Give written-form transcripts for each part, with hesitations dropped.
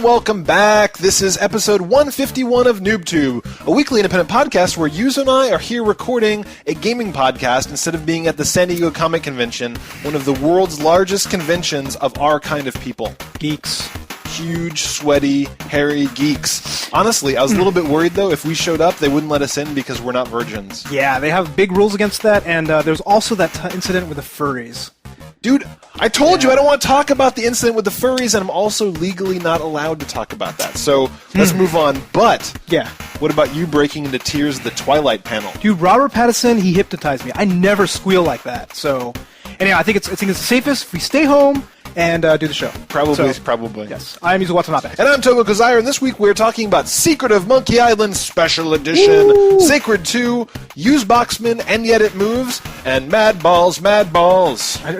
and welcome back. This is episode 151 of NooBTooB, a weekly independent podcast where Yuzo and I are here recording a gaming podcast instead of being at the San Diego Comic Convention, one of the world's largest conventions of our kind of people. Geeks. Huge, sweaty, hairy geeks. Honestly, I was a little bit worried, though. If we showed up, they wouldn't let us in because we're not virgins. Yeah, they have big rules against that, and there's also that incident with the furries. Dude, I told you I don't want to talk about the incident with the furries, and I'm also legally not allowed to talk about that. So, let's move on. But, yeah, what about you breaking into tears at the Twilight panel? Dude, Robert Pattinson, he hypnotized me. I never squeal like that. So, anyhow, I think it's the safest if we stay home and do the show. Probably. Yes. I'm Yuzo Watanabe. And I'm Togo Kozire, and this week we're talking about Secret of Monkey Island Special Edition, Woo! Sacred 2, Use Boxmen, and Yet It Moves, and Madballs.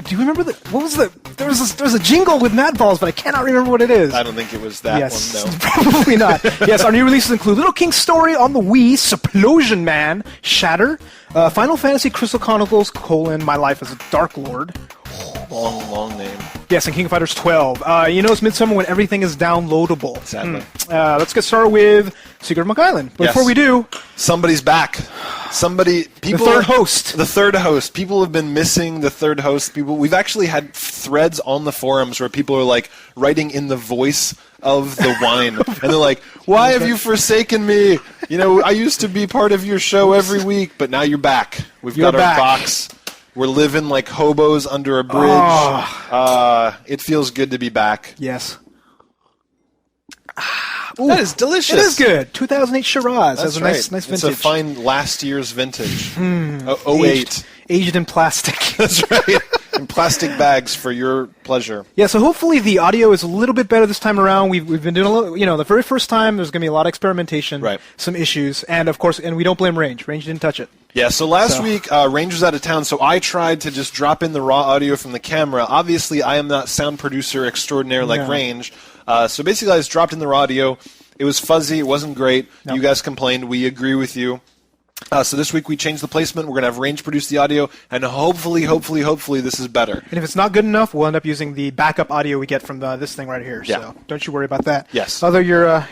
Do you remember there was a jingle with Madballs, but I cannot remember what it is. I don't think it was that one, no. Probably not. Yes, our new releases include Little King's Story on the Wii, Splosion Man, Shatter, Final Fantasy Crystal Chronicles, My Life as a Darklord. Long name. Yes, and King of Fighters 12. It's Midsummer when everything is downloadable. Sadly. Let's get started with Secret of Monkey Island. But before we do... Somebody's back. The third host. The third host. People have been missing the third host. We've actually had threads on the forums where people are like writing in the voice of the wine. And they're like, why have you forsaken me? I used to be part of your show every week, but now you're back. We've got our box. We're living like hobos under a bridge. Oh. It feels good to be back. Yes. That is delicious. It is good. 2008 Shiraz. That's a right. nice vintage. It's a fine last year's vintage. 08. Aged in plastic. That's right. In plastic bags for your pleasure. Yeah, so hopefully the audio is a little bit better this time around. We've been doing a little, the very first time there's going to be a lot of experimentation, right. Some issues, and of course, we don't blame Range. Range didn't touch it. Yeah, so last week, Range was out of town, so I tried to just drop in the raw audio from the camera. Obviously, I am not sound producer extraordinaire like Range, so basically I just dropped in the raw audio. It was fuzzy, it wasn't great. Nope. You guys complained, we agree with you. So this week we changed the placement. We're going to have Range produce the audio, and hopefully this is better. And if it's not good enough, we'll end up using the backup audio we get from this thing right here. Yeah. So don't you worry about that. Yes. Although your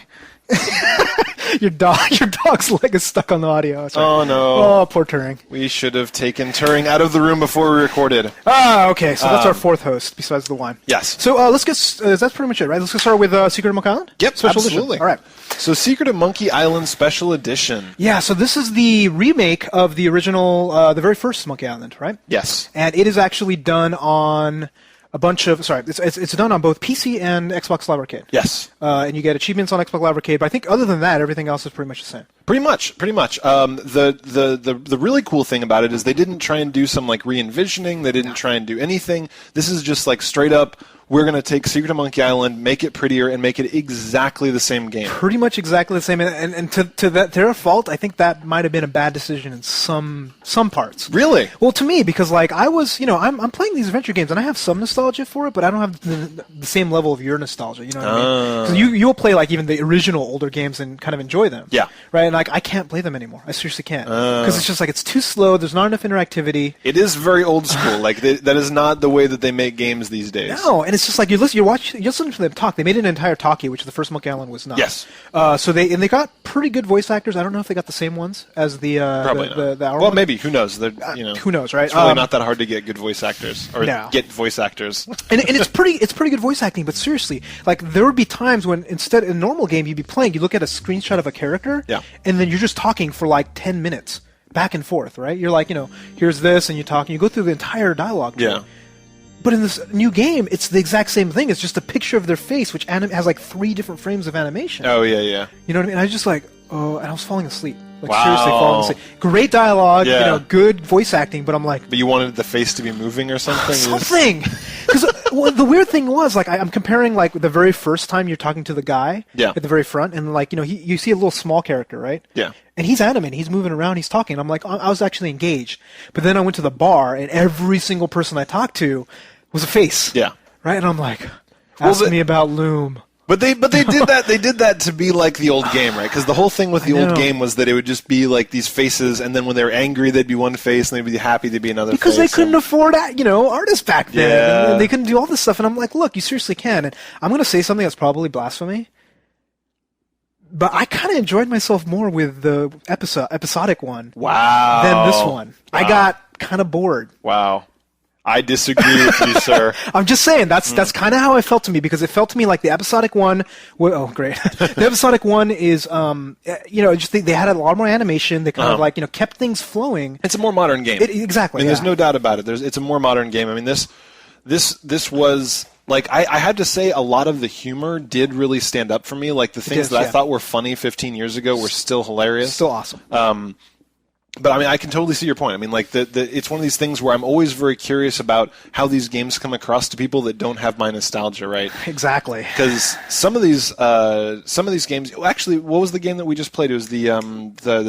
dog's leg is stuck on the audio. Sorry. Oh no! Oh, poor Turing. We should have taken Turing out of the room before we recorded. Okay. So that's our fourth host besides the wine. Yes. So let's get. That's pretty much it, right? Let's get started with Secret of Monkey Island. Yep, Special absolutely. Edition. All right. So Secret of Monkey Island Special Edition. Yeah. So this is the remake of the original, the very first Monkey Island, right? Yes. And it is actually done on a bunch of... Sorry, it's done on both PC and Xbox Live Arcade. Yes. And you get achievements on Xbox Live Arcade, but I think other than that, everything else is pretty much the same. Pretty much. The really cool thing about it is they didn't try and do some like re-envisioning. They didn't try and do anything. This is just like straight up, we're going to take Secret of Monkey Island, make it prettier, and make it exactly the same game. Pretty much exactly the same. And to their fault, I think that might have been a bad decision in some parts. Really? Well, to me, because like I was, I'm playing these adventure games, and I have some nostalgia for it, but I don't have the same level of your nostalgia. You know what I mean? So you'll play like even the original older games and kind of enjoy them. Yeah. Right? And like I can't play them anymore. I seriously can't. Because it's just like it's too slow. There's not enough interactivity. It is very old school. Like that is not the way that they make games these days. No, and it's just like you listen to them talk. They made an entire talkie, which the first Monkey Island was not. Yes. So they got pretty good voice actors. I don't know if they got the same ones as the probably the not. hour Well, one. maybe. Who knows? Who knows, right? It's really not that hard to get good voice actors or get voice actors. and it's pretty good voice acting. But seriously, like there would be times when instead in a normal game you'd be playing, you look at a screenshot of a character, and then you're just talking for like 10 minutes back and forth, right? You're like, here's this, and you talk, and you go through the entire dialogue. Yeah. But in this new game, it's the exact same thing. It's just a picture of their face, which has like 3 different frames of animation. Oh, yeah. You know what I mean? I was just like, and I was falling asleep. Like, wow. seriously falling asleep. Great dialogue, good voice acting, but I'm like... But you wanted the face to be moving or something? Something! Because the weird thing was, like, I'm comparing, like, the very first time you're talking to the guy at the very front, and, like, you see a little small character, right? Yeah. And he's animated, he's moving around, he's talking. I'm like, I was actually engaged. But then I went to the bar, and every single person I talked to was a face. Yeah. Right? And I'm like, ask me about Loom. But they did that. They did that to be like the old game, right? Because the whole thing with the old game was that it would just be like these faces, and then when they were angry, they'd be one face, and they'd be happy, they'd be another. Because face. They couldn't afford, artists back then, Yeah. and they couldn't do all this stuff. And I'm like, look, you seriously can. And I'm going to say something that's probably blasphemy, But I kind of enjoyed myself more with the episodic one Wow. than this one. Wow. I got kind of bored. Wow. I disagree with you, sir. I'm just saying that's kind of how it felt to me, because it felt to me like the episodic one. Oh, great! The episodic one is, just they had a lot more animation. They kind of like kept things flowing. It's a more modern game. Exactly. I mean, there's no doubt about it. It's a more modern game. I mean, this was. Like, I had to say a lot of the humor did really stand up for me. Like, the things that I thought were funny 15 years ago were still hilarious. Still awesome. But, I mean, I can totally see your point. I mean, like, it's one of these things where I'm always very curious about how these games come across to people that don't have my nostalgia, right? Exactly. Because some of these games... Actually, what was the game that we just played? It was the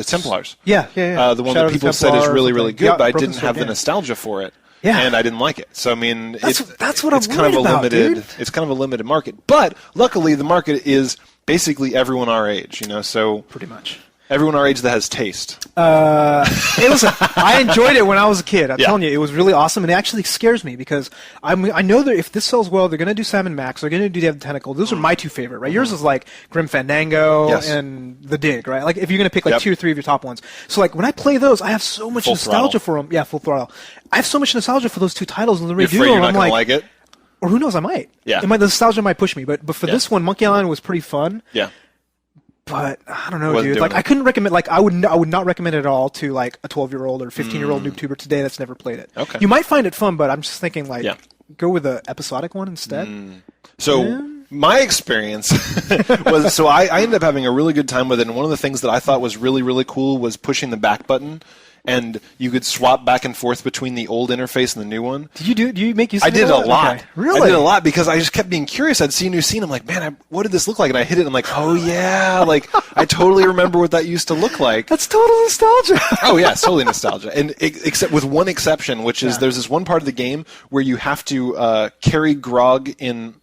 Templars. Yeah. The one that people said is really, really good, but I didn't have the nostalgia for it. Yeah. And I didn't like it. So I mean, that's what I'm kind of a about, limited. dude. It's kind of a limited market. But luckily, the market is basically everyone our age. So pretty much everyone our age that has taste. Hey, listen, I enjoyed it when I was a kid. I'm telling you, it was really awesome, and it actually scares me because I know that if this sells well, they're going to do Sam and Max. They're going to do Dev the Tentacle. Those are my two favorite, right? Yours is like Grim Fandango and The Dig, right? Like if you're going to pick like 2 or 3 of your top ones. So like when I play those, I have so much nostalgia for them. Yeah, Full Throttle. I have so much nostalgia for those two titles, and the You're afraid you're not going to like it? Or who knows, I might. Yeah. The nostalgia might push me, but for this one, Monkey Island was pretty fun. Yeah. But I don't know, dude. Like I couldn't recommend. Like I would not recommend it at all to like a 12-year-old or 15-year-old NooBToober today that's never played it. Okay. You might find it fun, but I'm just thinking like go with the episodic one instead. So my experience was I ended up having a really good time with it, and one of the things that I thought was really, really cool was pushing the back button. And you could swap back and forth between the old interface and the new one. Did you make use of it? I did a lot. Okay. Really? I did a lot because I just kept being curious. I'd see a new scene. I'm like, man, what did this look like? And I hit it. And I'm like, oh, yeah. Like, I totally remember what that used to look like. That's total nostalgia. Oh, yeah. It's totally nostalgia. And except with one exception, which is there's this one part of the game where you have to carry grog in...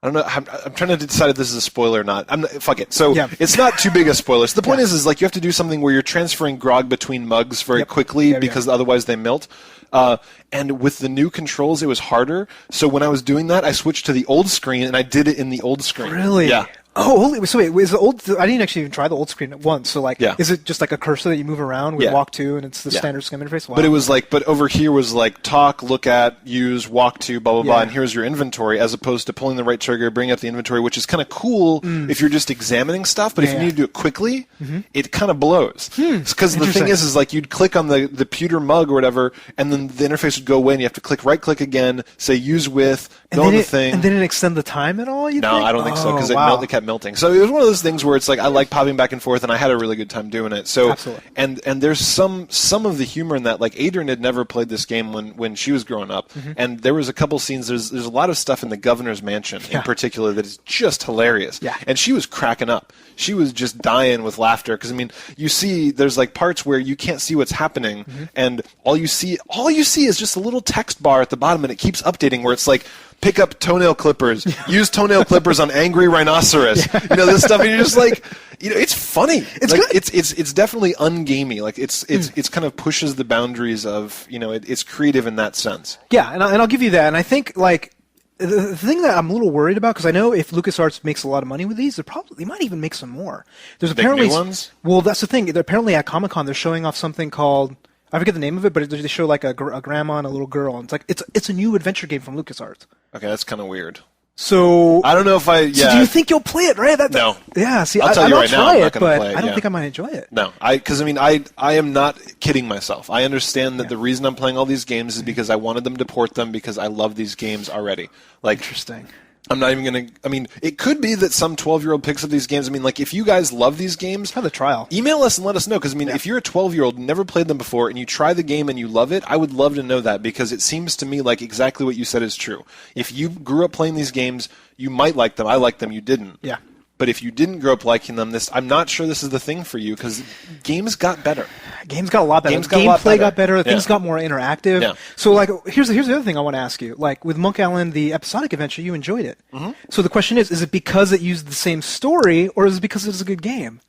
I don't know. I'm trying to decide if this is a spoiler or not. Fuck it. So it's not too big a spoiler. So the point is like you have to do something where you're transferring grog between mugs very quickly because otherwise they melt. And with the new controls, it was harder. So when I was doing that, I switched to the old screen and I did it in the old screen. Really? Yeah. Oh, so wait, is the old? I didn't actually even try the old screen at once. So like, Yeah. is it just like a cursor that you move around with walk to, and it's the standard SCIM interface? Wow. But it was like, but over here was like talk, look at, use, walk to, blah, blah, blah, and here's your inventory, as opposed to pulling the right trigger, bringing up the inventory, which is kind of cool if you're just examining stuff, but if you need to do it quickly, it kind of blows. Because the thing is like you'd click on the pewter mug or whatever, and then the interface would go away, and you have to click right-click again, say use with, go on the thing. And didn't it extend the time at all, No, I don't think so, because it kept melting. So it was one of those things where it's like I like popping back and forth, and I had a really good time doing it. So, absolutely. And there's some of the humor in that. Like Adrian had never played this game when she was growing up, and there was a couple scenes. There's a lot of stuff in the governor's mansion in particular that is just hilarious. Yeah. And she was cracking up. She was just dying with laughter because I mean, you see, there's like parts where you can't see what's happening, and all you see is just a little text bar at the bottom, and it keeps updating where it's like, pick up toenail clippers. Use toenail clippers on angry rhinoceros. You know, this stuff, and you're just like, you know, it's funny. It's like, good. It's definitely ungamey. Like it's kind of pushes the boundaries of, you know, it's creative in that sense. Yeah, and I'll give you that. And I think like the thing that I'm a little worried about, because I know if LucasArts makes a lot of money with these, they might even make some more. There's apparently new ones. Well, that's the thing. Apparently at Comic-Con they're showing off something called, I forget the name of it, but they show like a grandma and a little girl, and it's like it's a new adventure game from LucasArts. Okay, that's kind of weird. So I don't know if I. Yeah. So do you think you'll play it? Right? No. Yeah. See, I'll tell you right now, I'm not going to play it. I don't think I might enjoy it. No, because I mean, I am not kidding myself. I understand that the reason I'm playing all these games is because I wanted them to port them because I love these games already. Like, interesting. I'm not even going to... I mean, it could be that some 12-year-old picks up these games. I mean, like, if you guys love these games... Have the trial. Email us and let us know, because, I mean, if you're a 12-year-old and never played them before, and you try the game and you love it, I would love to know that, because it seems to me like exactly what you said is true. If you grew up playing these games, you might like them. I like them. You didn't. Yeah. But if you didn't grow up liking them, I'm not sure this is the thing for you, because games got better. Games got a lot better. Gameplay got better. Things got more interactive. Yeah. So, like, here's the other thing I want to ask you. Like, with Monkey Island, the episodic adventure, you enjoyed it. Mm-hmm. So the question is it because it used the same story, or is it because it was a good game?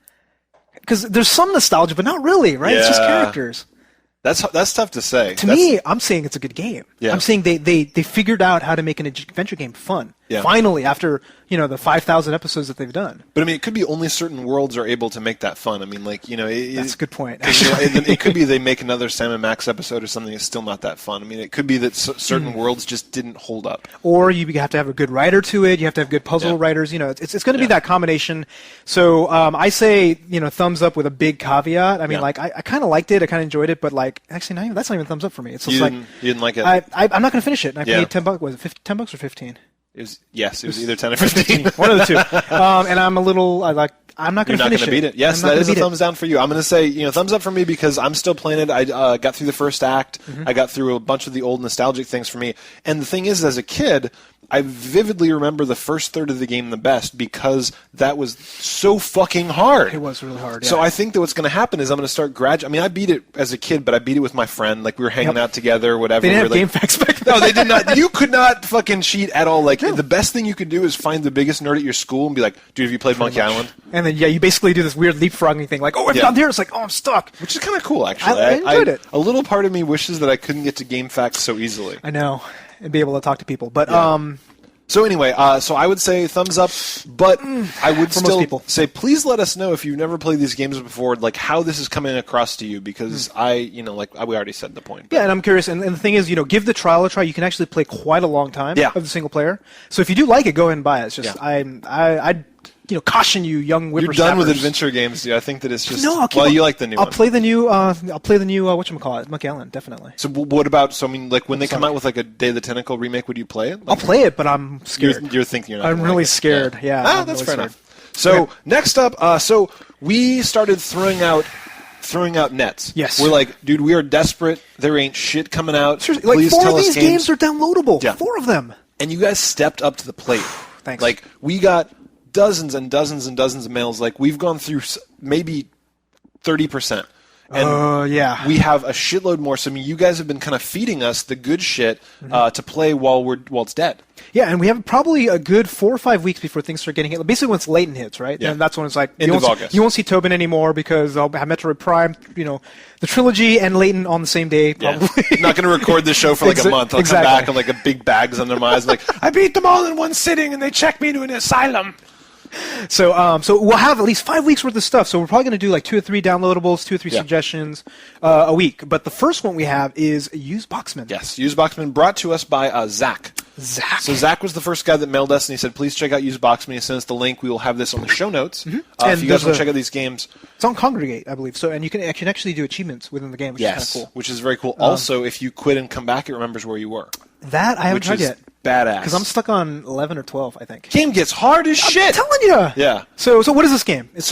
Because there's some nostalgia, but not really, right? Yeah. It's just characters. That's tough to say. To me, I'm saying it's a good game. Yeah. I'm saying they figured out how to make an adventure game fun. Finally, after the 5,000 episodes that they've done. But I mean, it could be only certain worlds are able to make that fun. I mean, like that's a good point. It could be they make another Sam and Max episode or something that's still not that fun. I mean, it could be that certain worlds just didn't hold up. Or you have to have a good writer to it. You have to have good puzzle writers. It's going to be that combination. So I say thumbs up with a big caveat. I mean, like I kind of liked it. I kind of enjoyed it, but like actually, that's not even a thumbs up for me. It's just you didn't like it. I'm not going to finish it. And I paid $10. Was it $10 or 15? It was either 10 or 15. One of the two. And I'm a little I'm not going to finish it. You're not going to beat it. Yes, that is a thumbs down for you. I'm going to say, thumbs up for me because I'm still playing it. I got through the first act. I got through a bunch of the old nostalgic things for me. And the thing is, as a kid, I vividly remember the first third of the game the best because that was so fucking hard. It was really hard. Yeah. So I think that what's going to happen is I'm going to start gradually. I mean, I beat it as a kid, but I beat it with my friend. Like we were hanging out together, whatever. They didn't have game facts back then. No, they did not. You could not fucking cheat at all. Like the best thing you could do is find the biggest nerd at your school and be like, "Dude, have you played Monkey Island?" And then you basically do this weird leapfrogging thing, like, "Oh, I've gotten here." It's like, "Oh, I'm stuck," which is kind of cool, actually. I enjoyed it. A little part of me wishes that I couldn't get to game facts so easily. I know, and be able to talk to people, but So anyway, so I would say thumbs up, but I would still say please let us know if you've never played these games before, like how this is coming across to you, because we already said the point. But. Yeah, and I'm curious, and the thing is, give the trial a try. You can actually play quite a long time of the single player. So if you do like it, go ahead and buy it. It's just I'd caution you, young whippersnappers. You're done with adventure games, dude. I think that it's just you like the new I'll one. play the new whatchamacallit, Monkey Island, definitely. So what about like when they come out with like a Day of the Tentacle remake, would you play it? I'll play it, but I'm scared. You're thinking you're not. I'm really scared. Yeah. That's fair enough. So next up, so we started throwing out nets. Yes. We're like, dude, we are desperate. There ain't shit coming out. Seriously, Please four tell of us these games are downloadable. Yeah. 4 of them. And you guys stepped up to the plate. Thanks. Like we got dozens and dozens and dozens of mails. Like we've gone through maybe 30%. And we have a shitload more. So I mean, you guys have been kind of feeding us the good shit to play while it's dead. Yeah, and we have probably a good 4 or 5 weeks before things start getting hit. Basically, once Layton hits, right? Yeah. And that's when it's like End of August. You won't see Tobin anymore because I'll have Metroid Prime, the trilogy and Layton on the same day. Probably. Yeah. Not going to record this show for like a month. I'll come back and like a big bags under my eyes, like I beat them all in one sitting, and they checked me into an asylum. So we'll have at least 5 weeks worth of stuff. So we're probably going to do like 2 or 3 downloadables, 2 or 3 suggestions a week. But the first one we have is Use Boxmen. Yes, Use Boxmen, brought to us by Zach. So Zach was the first guy that mailed us, and he said, "Please check out Use Boxmen." He sent us the link. We will have this on the show notes. And if you guys want to check out these games, it's on Congregate, I believe. So and you can actually do achievements within the game, which is kind of cool. Which is very cool. Also, if you quit and come back, it remembers where you were. That I haven't tried yet. Badass. Because I'm stuck on 11 or 12, I think. Game gets hard as shit. I'm telling you. Yeah. So what is this game? It's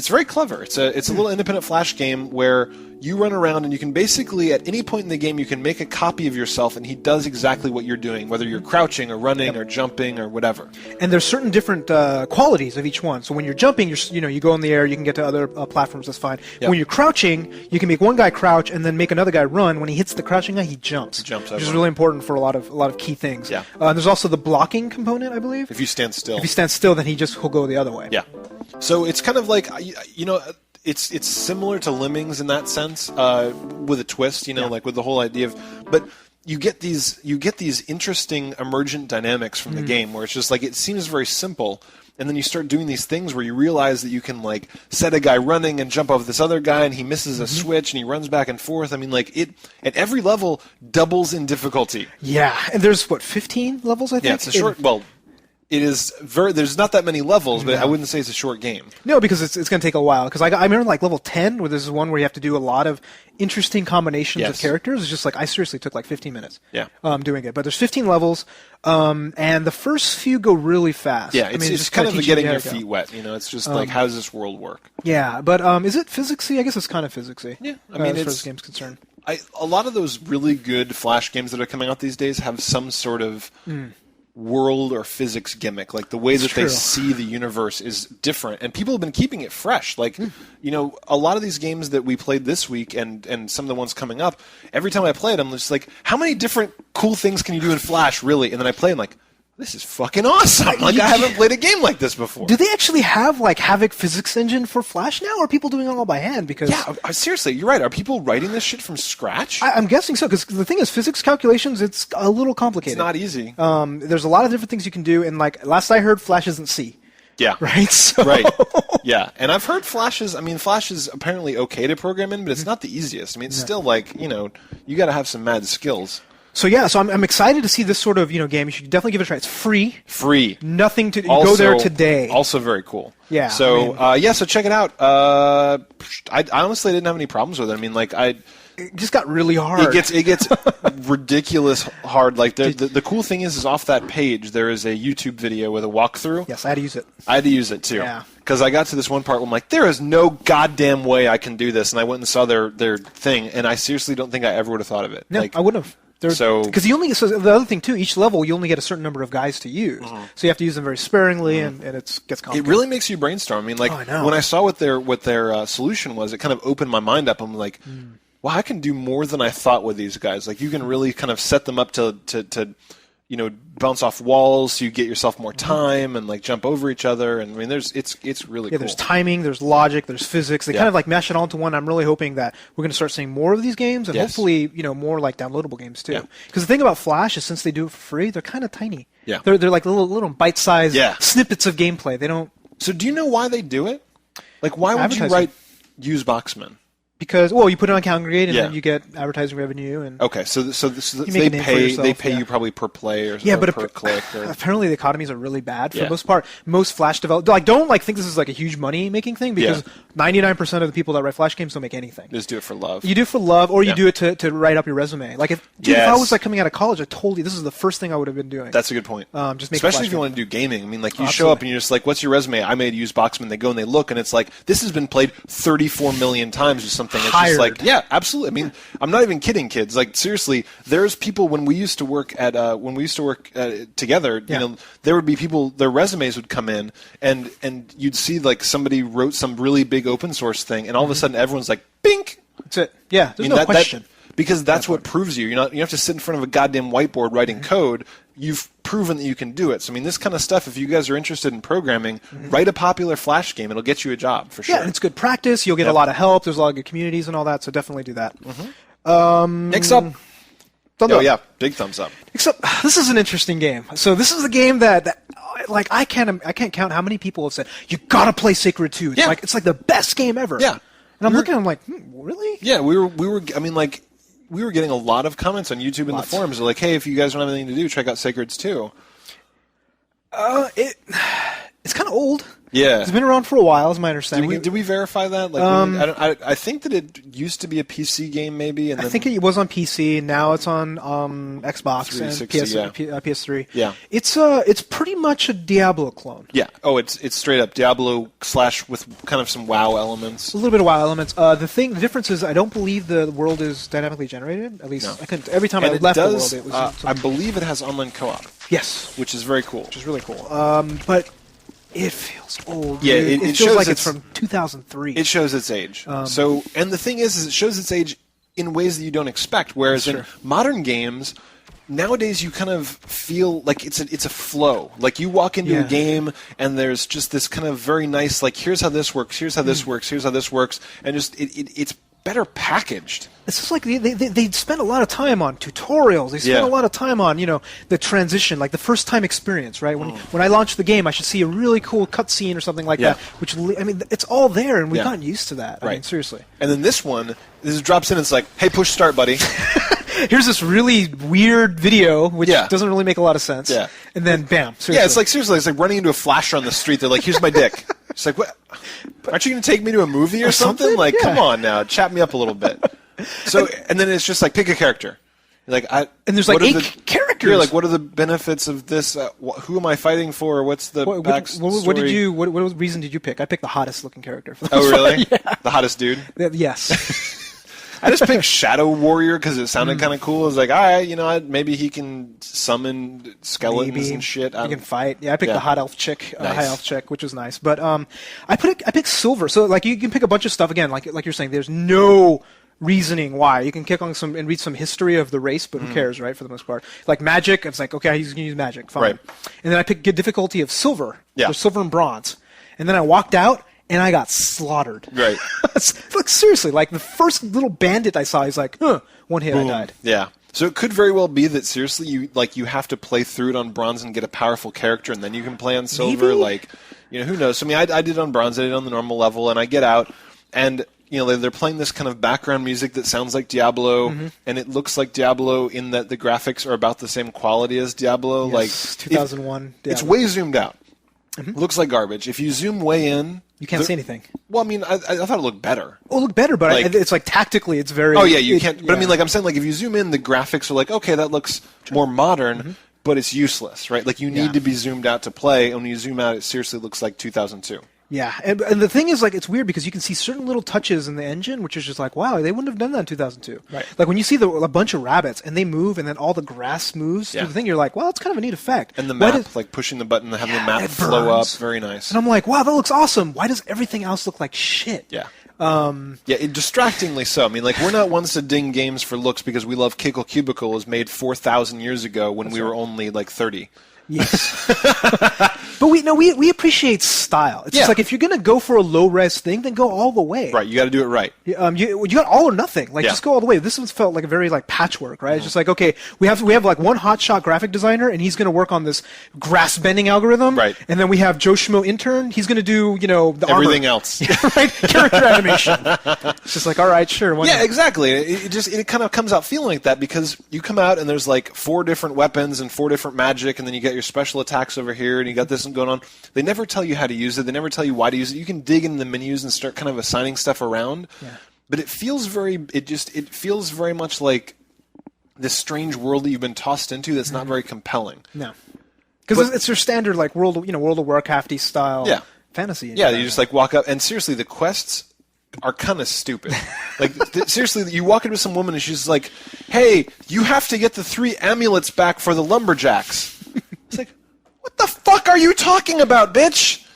very clever. It's a little independent Flash game where you run around and you can basically at any point in the game you can make a copy of yourself and he does exactly what you're doing, whether you're crouching or running or jumping or whatever. And there's certain different qualities of each one. So when you're jumping, you go in the air, you can get to other platforms. That's fine. Yep. When you're crouching, you can make one guy crouch and then make another guy run. When he hits the crouching guy, he jumps. Which is really important for a lot of key things. Yeah. There's also the blocking component, I believe. If you stand still. If you stand still, then he'll go the other way. Yeah. So it's kind of like it's similar to Lemmings in that sense, with a twist, like with the whole idea of, but you get these interesting emergent dynamics from the game where it's just like it seems very simple, and then you start doing these things where you realize that you can like set a guy running and jump over this other guy, and he misses a switch and he runs back and forth. I mean, like it at every level doubles in difficulty. Yeah, and there's 15 levels, I think. Yeah, it's a short. It is there's not that many levels, but I wouldn't say it's a short game. No, because it's going to take a while. Because I remember like level 10, where there's one where you have to do a lot of interesting combinations of characters. It's just like I seriously took like 15 minutes. Doing it. But there's 15 levels, and the first few go really fast. Yeah, it's just kind of getting your feet wet. It's just like how does this world work? Yeah, but is it physicsy? I guess it's kind of physicsy. Yeah, I mean, as far as the game's concerned. A lot of those really good Flash games that are coming out these days have some sort of world or physics gimmick. Like the way that they see the universe is different, and people have been keeping it fresh. Like a lot of these games that we played this week and some of the ones coming up, every time I play it I'm just like, how many different cool things can you do in Flash really? And then I play and like, this is fucking awesome. Like, I haven't played a game like this before. Do they actually have, like, Havoc physics engine for Flash now, or are people doing it all by hand? Because seriously, you're right. Are people writing this shit from scratch? I'm guessing so, because the thing is, physics calculations, it's a little complicated. It's not easy. There's a lot of different things you can do, and, like, last I heard, Flash isn't C. Yeah. Right? So. Right. Yeah. And I've heard Flash is apparently okay to program in, but it's not the easiest. I mean, it's still like, you got to have some mad skills. So yeah, so I'm excited to see this sort of game. You should definitely give it a try. It's free. Free. Nothing to go there today. Also very cool. Yeah. So so check it out. I honestly didn't have any problems with it. I mean, like it just got really hard. It gets ridiculous hard. Like the cool thing is off that page there is a YouTube video with a walkthrough. Yes, I had to use it. I had to use it too. Yeah. Because I got to this one part where I'm like, there is no goddamn way I can do this, and I went and saw their thing, and I seriously don't think I ever would have thought of it. No, like, I wouldn't have. Because the other thing too, each level you only get a certain number of guys to use, so you have to use them very sparingly, and it gets complicated. It really makes you brainstorm. I mean, like when I saw what their solution was, it kind of opened my mind up. I'm like, wow, I can do more than I thought with these guys. Like you can really kind of set them up to bounce off walls, so you get yourself more time and like jump over each other. And I mean, it's really cool. There's timing, there's logic, there's physics. They kind of like mesh it all into one. I'm really hoping that we're going to start seeing more of these games, and hopefully, more like downloadable games too. Because the thing about Flash is, since they do it for free, they're kind of tiny. Yeah, they're like little bite-sized snippets of gameplay. They don't. So do you know why they do it? Like, why would you use Boxmen? Because you put it on Congregate and then you get advertising revenue and so they pay you probably per play or per click. Or... Apparently the economies are really bad for the most part. Most Flash developers don't think this is like a huge money making thing, because 99% of the people that write Flash games don't make anything. Just do it for love. You do it for love, or you do it to write up your resume. Like if I was like coming out of college, I told you this is the first thing I would have been doing. That's a good point. Especially if you want to do gaming. I mean, like you show up and you're just like, "What's your resume?" I made use Boxmen. They go and they look, and it's like, this has been played 34 million times or something. It's just like. Yeah, absolutely. I mean, I'm not even kidding, kids. Like seriously, there's people when we used to work at together. There would be people. Their resumes would come in, and you'd see like somebody wrote some really big open source thing, and all of a sudden everyone's like, "Bink." That's it. Yeah, there's no question. Because that's what proves you. You have to sit in front of a goddamn whiteboard writing code. You've proven that you can do it. So I mean, this kind of stuff. If you guys are interested in programming, write a popular Flash game. It'll get you a job for sure. Yeah, and it's good practice. You'll get a lot of help. There's a lot of good communities and all that. So definitely do that. Next up. Big thumbs up. Except this is an interesting game. So this is a game that like I can't count how many people have said you gotta play Sacred 2. It's like the best game ever. Yeah. And I'm looking. I'm like, really? Yeah, we were. I mean, like. We were getting a lot of comments on YouTube and the forums. They're like, hey, if you guys don't have anything to do, check out Sacreds 2. It's kind of old. Yeah. It's been around for a while, is my understanding. Did we verify that? Like, I think that it used to be a PC game, maybe. And I think it was on PC. Now it's on Xbox and PS3. Yeah. It's pretty much a Diablo clone. Yeah. Oh, it's straight up Diablo / with kind of some WoW elements. A little bit of WoW elements. The difference is I don't believe the world is dynamically generated. At least I couldn't. Every time I left the world, it was. I believe it has online co-op. Yes. Which is very cool. Which is really cool. But. It feels old. Yeah, it feels like it's from 2003. It shows its age. And the thing is it shows its age in ways that you don't expect. Whereas in modern games, nowadays you kind of feel like it's a flow. Like you walk into a game and there's just this kind of very nice, like, here's how this works, here's how this works, here's how this works, and just it's better packaged. It's just like they spent a lot of time on tutorials. They spent a lot of time on the transition, like the first time experience, right? When I launch the game, I should see a really cool cutscene or something like that. Which it's all there, and we've gotten used to that. I mean, seriously. And then this drops in. It's like, hey, push start, buddy. Here's this really weird video, which doesn't really make a lot of sense. Yeah. And then, bam. Seriously. Yeah, it's like, seriously, it's like running into a flasher on the street. They're like, here's my dick. It's like, what? Aren't you going to take me to a movie or something? Like, come on now. Chat me up a little bit. So, and then it's just like, pick a character. Like, and there's like 8 characters. You're like, what are the benefits of this? Who am I fighting for? What's the backstory? What reason did you pick? I picked the hottest looking character. For this oh, really? Yeah. The hottest dude? Yes. I just picked Shadow Warrior because it sounded kind of cool. I was like, all right, maybe he can summon skeletons and shit. He can fight. Yeah, I picked the hot elf chick, high elf chick, which was nice. But I picked Silver. So like you can pick a bunch of stuff again. Like you're saying, there's no reasoning why. You can click on some and read some history of the race, but who cares, right? For the most part, like magic, it's like okay, he's gonna use magic, fine. Right. And then I picked difficulty of silver. Yeah. There's silver and bronze, and then I walked out and I got slaughtered. Right. Like seriously, like the first little bandit I saw, he's like, one hit, Boom. I died. Yeah. So it could very well be that seriously you have to play through it on bronze and get a powerful character, and then you can play on silver. Maybe? Like, who knows? I mean, I did it on bronze, I did it on the normal level, and I get out, and they're playing this kind of background music that sounds like Diablo, and it looks like Diablo in that the graphics are about the same quality as Diablo. Yes, like 2001. It's way zoomed out. Looks like garbage. If you zoom way in, You can't see anything. Well, I mean, I thought it looked better. Oh, it looked better, but Like- it's like tactically, it's very. Oh yeah, you can't. But I yeah. mean, like I'm saying, like if you zoom in, the graphics are like, okay, that looks more modern, but it's useless, right? Like you need Yeah. to be zoomed out to play, and when you zoom out, it seriously looks like 2002. Yeah, and the thing is, like, it's weird because you can see certain little touches in the engine, which is just like, wow, they wouldn't have done that in 2002. Right. Like when you see a bunch of rabbits and they move, and then all the grass moves Yeah. through the thing, you're like, wow, that's kind of a neat effect. And the Why map, does- like pushing the button and having Yeah, the map it flow up, burns. very nice. and I'm like, wow, that looks awesome. Why does everything else look like shit? Yeah. Distractingly so. I mean, like, we're not ones to ding games for looks because we love Kickle Cubicle was made 4,000 years ago when we were only, like, 30. Yes. But we appreciate style. It's Yeah. just like if you're gonna go for a low res thing, then go all the way. Right, you got to do it right. You got all or nothing. Like Yeah. just go all the way. This one's felt like a very like patchwork, right? It's just like okay, we have like one hotshot graphic designer, and he's gonna work on this grass bending algorithm. Right. And then we have Joe Schmo intern. He's gonna do the Everything armor. else. right? Character animation. It's just like all right, sure. Why Yeah, not? exactly. It kind of comes out feeling like that because you come out and there's like 4 different weapons and 4 different magic, and then you got your special attacks over here, and you got this going on. They never tell you how to use it. They never tell you why to use it. You can dig in the menus and start kind of assigning stuff around. Yeah. But it feels it feels very much like this strange world that you've been tossed into that's not very compelling. No. Because it's your standard like World of Warcrafty style fantasy. Yeah, you just like walk up, and seriously, the quests are kind of stupid. Like, seriously, you walk into some woman and she's like, hey, you have to get the 3 amulets back for the lumberjacks. It's like, what the fuck are you talking about, bitch?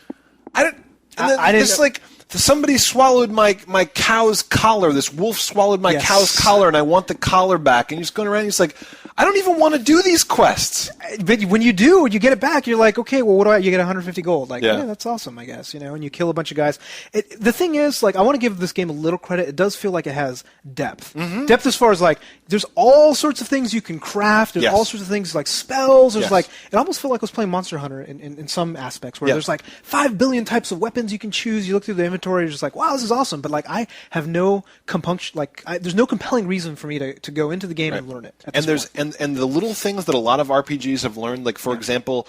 I didn't know. Like, somebody swallowed my cow's collar. This wolf swallowed my cow's collar, and I want the collar back. And you're just going around, and he's like, I don't even want to do these quests. But when you do, when you get it back, you're like, okay, well, what do you get 150 gold? Like, Yeah. that's awesome, I guess, and you kill a bunch of guys. The thing is, like, I want to give this game a little credit. It does feel like it has depth. Depth as far as, like, there's all sorts of things you can craft. There's Yes. all sorts of things, like spells. There's, Yes. like, it almost felt like I was playing Monster Hunter in some aspects, where Yeah. there's, like, 5 billion types of weapons you can choose. You look through the inventory, you're just like, wow, this is awesome. But, like, I have no compunction, like, there's no compelling reason for me to go into the game and learn it. And there's and the little things that a lot of RPGs have learned, like for example,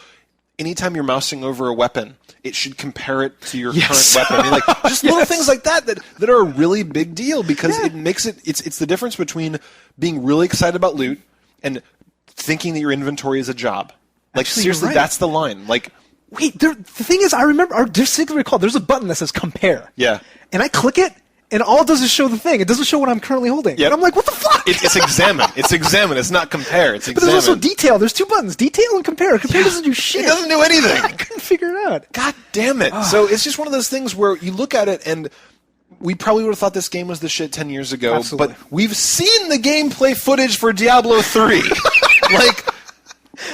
anytime you're mousing over a weapon, it should compare it to your Yes. current weapon. I mean, like just little things like that are a really big deal because it makes it's the difference between being really excited about loot and thinking that your inventory is a job. Like Actually, you're seriously, right. that's the line. Like Wait, the thing is, I remember, I distinctly recall, there's a button that says compare. Yeah. And I click it, and all it does is show the thing. It doesn't show what I'm currently holding. Yep. And I'm like, what the fuck? it's examine. It's examine. It's not compare. It's But examine. there's also detail. There's 2 buttons, detail and compare. Compare doesn't do shit. It doesn't do anything. I couldn't figure it out. God damn it. So it's just one of those things where you look at it and we probably would have thought this game was the shit 10 years ago, Absolutely. but we've seen the gameplay footage for Diablo 3. Like,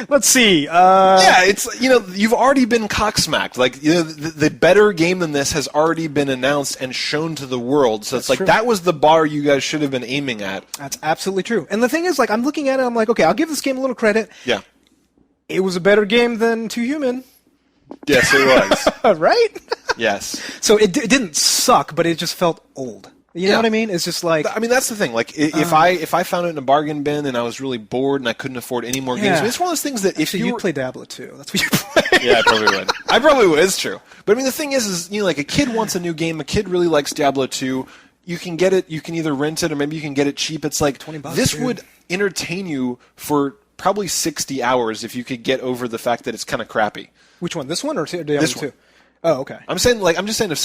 Let's see. yeah, it's, you've already been cocksmacked. Like, the better game than this has already been announced and shown to the world. So it's like, true. that was the bar you guys should have been aiming at. That's absolutely true. And the thing is, like, I'm looking at it, I'm like, okay, I'll give this game a little credit. Yeah. It was a better game than 2 Human. Yes, it was. Right? Yes. So it didn't suck, but it just felt old. You know Yeah. what I mean? It's just like... I mean, that's the thing. Like, if I found it in a bargain bin and I was really bored and I couldn't afford any more games, I mean, it's one of those things that if Actually, you you'd play Diablo 2. That's what you play. Yeah, I probably would. I probably would. It's true. But I mean, the thing is, like a kid wants a new game. A kid really likes Diablo 2. You can get it. You can either rent it or maybe you can get it cheap. It's like $20, this dude. would entertain you for probably 60 hours if you could get over the fact that it's kind of crappy. Which one? This one or Diablo This 2? one. Oh, okay. I'm just saying if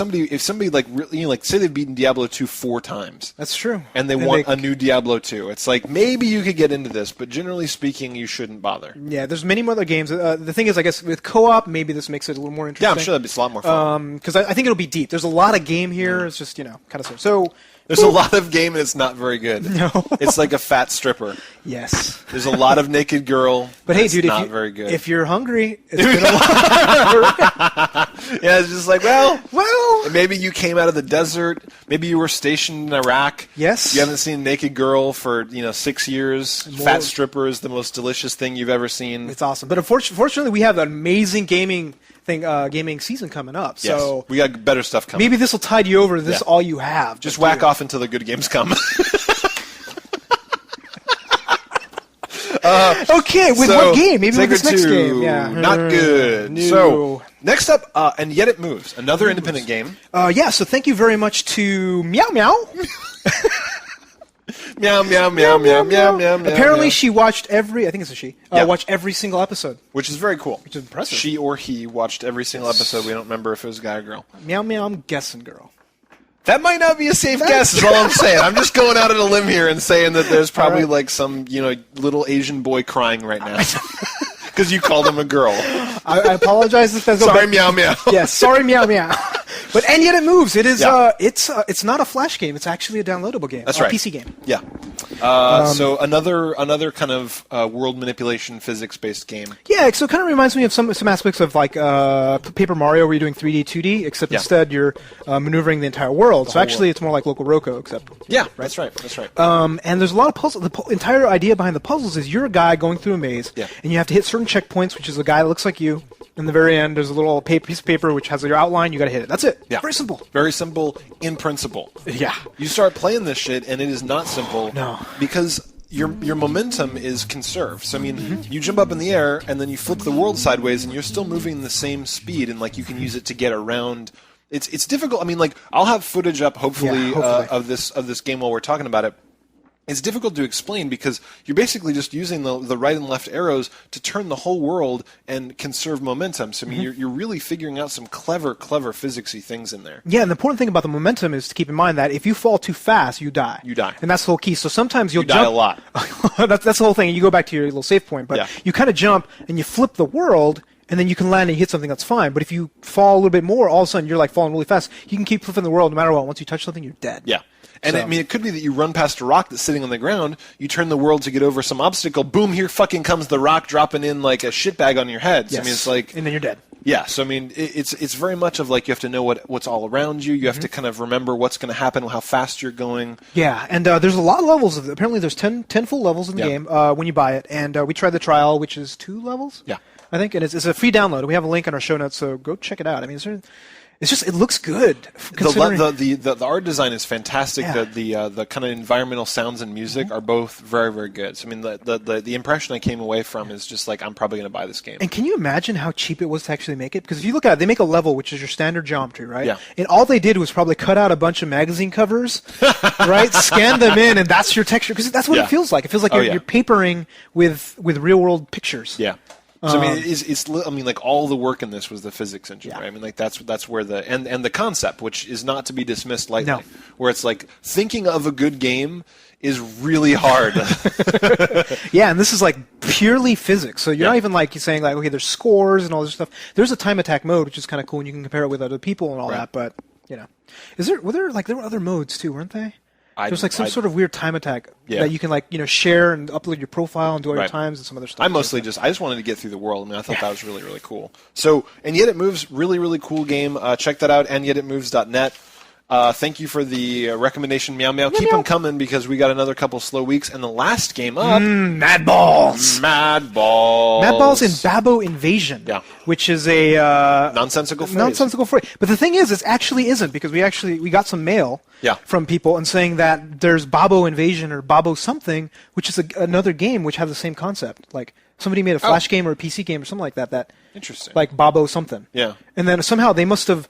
somebody like really, like say they've beaten Diablo 2 4 times. That's true. And they want a new Diablo 2. It's like maybe you could get into this, but generally speaking, you shouldn't bother. Yeah, there's many other games. The thing is, I guess with co-op, maybe this makes it a little more interesting. Yeah, I'm sure that'd be a lot more fun. Because I think it'll be deep. There's a lot of game here. It's just kind of so. There's a lot of game and it's not very good. No. It's like a fat stripper. Yes. There's a lot of naked girl. But hey, dude, not very good. If you're hungry, it's been a while. Yeah, it's just like, well, maybe you came out of the desert. Maybe you were stationed in Iraq. Yes. You haven't seen a naked girl for 6 years. Fat stripper is the most delicious thing you've ever seen. It's awesome. But unfortunately, we have an amazing gaming season coming up. Yes. So we got better stuff coming. Maybe this will tide you over. This is all you have. Just whack off until the good games come. Okay, with what game? Maybe with this next game. Yeah. Not good. No. So, next up, And Yet It Moves, another independent game. So thank you very much to Meow Meow. Meow, meow, meow, meow, meow, meow. Apparently she watched I think it's a she, watched every single episode. Which is very cool. Which is impressive. She or he watched every single episode. We don't remember if it was a guy or girl. Meow Meow, I'm guessing girl. That might not be a safe guess, is all I'm saying. I'm just going out on a limb here and saying that there's probably like some, little Asian boy crying right now. Because you called him a girl. I apologize if that's sorry, Meow Meow. Yes, sorry, Meow Meow. But And Yet It Moves. It is. It's not a Flash game. It's actually a downloadable game. That's right. PC game. Yeah. So another kind of world manipulation physics-based game. Yeah. So it kind of reminds me of some aspects of like Paper Mario, where you're doing 3D, 2D, except instead you're maneuvering the entire world. So actually, it's more like Local Roco, except. Yeah. Right? That's right. That's right. And there's a lot of puzzles. The entire idea behind the puzzles is you're a guy going through a maze, and you have to hit certain checkpoints, which is a guy that looks like you. In the very end, there's a little piece of paper which has your outline. You got to hit it. That's it. Yeah. Very simple. Very simple in principle. Yeah. You start playing this shit, and it is not simple. No. Because your momentum is conserved. So, I mean, you jump up in the air, and then you flip the world sideways, and you're still moving the same speed, and, like, you can use it to get around. It's difficult. I mean, like, I'll have footage up, hopefully. Of this game while we're talking about it. It's difficult to explain because you're basically just using the right and left arrows to turn the whole world and conserve momentum. So, I mean, you're really figuring out some clever physicsy things in there. Yeah, and the important thing about the momentum is to keep in mind that if you fall too fast, you die. You die. And that's the whole key. So sometimes you'll die jump. a lot. That's the whole thing. You go back to your little save point, but you kind of jump and you flip the world, and then you can land and hit something that's fine. But if you fall a little bit more, all of a sudden you're like falling really fast. You can keep flipping the world no matter what. Once you touch something, you're dead. Yeah. And I mean, it could be that you run past a rock that's sitting on the ground, you turn the world to get over some obstacle, boom, here fucking comes the rock dropping in like a shitbag on your head. So, Yes. I mean, it's like... And then you're dead. Yeah, so I mean, it's very much of like you have to know what's all around you. You have to kind of remember what's going to happen, how fast you're going. Yeah, and there's a lot of levels of it. Apparently there's 10 full levels in the game when you buy it. And we tried the trial, which is 2 levels? Yeah. I think, and it's a free download. We have a link in our show notes, so go check it out. I mean, it's just, it looks good. The art design is fantastic. Yeah. The kind of environmental sounds and music are both very, very good. So I mean, the impression I came away from is just like I'm probably going to buy this game. And can you imagine how cheap it was to actually make it? Because if you look at it, they make a level which is your standard geometry, right? Yeah. And all they did was probably cut out a bunch of magazine covers, right? Scan them in, and that's your texture. Because that's what it feels like. It feels like you're papering with real world pictures. Yeah. So I mean, like all the work in this was the physics engine, right? I mean, like that's where and the concept, which is not to be dismissed lightly, No. where it's like thinking of a good game is really hard. Yeah, and this is like purely physics. So you're not even like saying like, okay, there's scores and all this stuff. There's a time attack mode, which is kind of cool, and you can compare it with other people and all that. But there were other modes too, weren't they? There's like some sort of weird time attack that you can share and upload your profile and do all your times and some other stuff. I just wanted to get through the world. I mean, I thought that was really, really cool. So, And Yet It Moves, really, really cool game. Check that out, andyetitmoves.net. Thank you for the recommendation, Meow Meow. Keep them coming because we got another couple slow weeks. And the last game up... Madballs! Madballs and Babo Invasion. Yeah. Which is a... nonsensical phrase. But the thing is, it actually isn't because we got some mail from people and saying that there's Babo Invasion or Babo something, which is another game which has the same concept. Like somebody made a Flash game or a PC game or something like that. Interesting. Like Babo something. Yeah. And then somehow they must have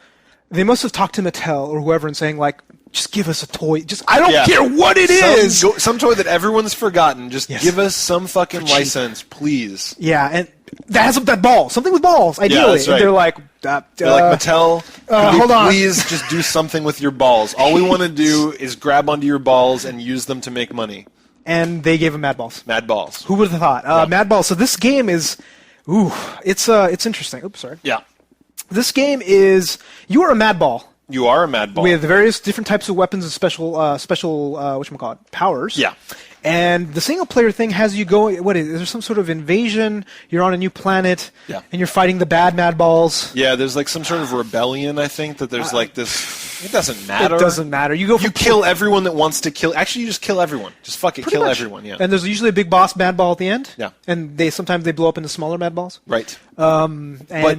talked to Mattel or whoever and saying like, just give us a toy. I don't care what it is. Some toy that everyone's forgotten. Just give us some fucking license, please. Yeah, and that has that ball, something with balls, ideally. that's right. And they're like, Mattel, hold on. please just do something with your balls. All we want to do is grab onto your balls and use them to make money. And they gave him Madballs. Madballs. Who would have thought? Madballs. So this game is, it's interesting. Oops, sorry. Yeah. This game is, you are a Madball. You are a Madball. With various different types of weapons and special powers. Yeah. And the single-player thing has you go. Is there some sort of invasion? You're on a new planet, Yeah. and you're fighting the bad Madballs. Yeah, there's like some sort of rebellion. I think that there's like this. It doesn't matter. It doesn't matter. You kill everyone that wants to kill. Actually, you just kill everyone. Just fuck it, kill everyone. Yeah. And there's usually a big boss Madball at the end. Yeah. And sometimes they blow up into smaller Madballs. Right. But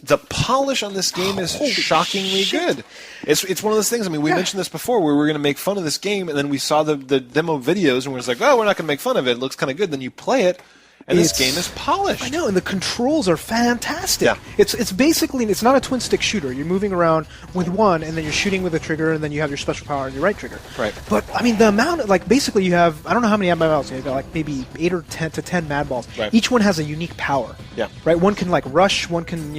the polish on this game is shockingly good. It's one of those things. I mean, we mentioned this before, where we were going to make fun of this game, and then we saw the demo videos, and we were like, "Oh, we're not going to make fun of it. It looks kind of good." Then you play it, and this game is polished. I know, and the controls are fantastic. Yeah. It's basically, it's not a twin stick shooter. You're moving around with one, and then you're shooting with a trigger, and then you have your special power on your right trigger. Right. But I mean, the amount, basically, you have, I don't know how many Madballs. You've got like maybe 8 or 10 to 10 Madballs. Right. Each one has a unique power. Yeah. Right. One can rush. One can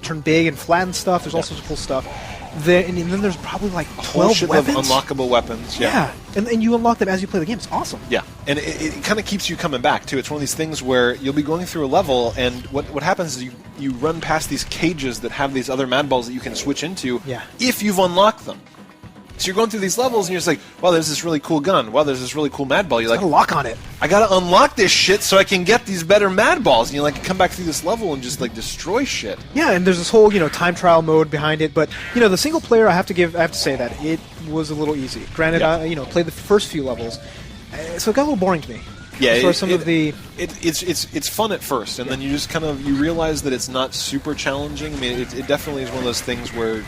turn big and flatten stuff. There's all sorts of cool stuff. And then there's probably like 12 weapons. Of unlockable weapons. Yeah. And you unlock them as you play the game. It's awesome. Yeah, and it kind of keeps you coming back too. It's one of these things where you'll be going through a level, and what happens is you run past these cages that have these other Madballs that you can switch into. Yeah. If you've unlocked them. So you're going through these levels, and you're just like, wow, there's this really cool gun. Wow, there's this really cool Madball. You're like, lock on it. I gotta unlock this shit so I can get these better Madballs. And you come back through this level and just destroy shit. Yeah, and there's this whole time trial mode behind it. But the single player, I have to say that it was a little easy. Granted, I played the first few levels, so it got a little boring to me. Yeah, it's fun at first, and then you just you realize that it's not super challenging. I mean, it definitely is one of those things where,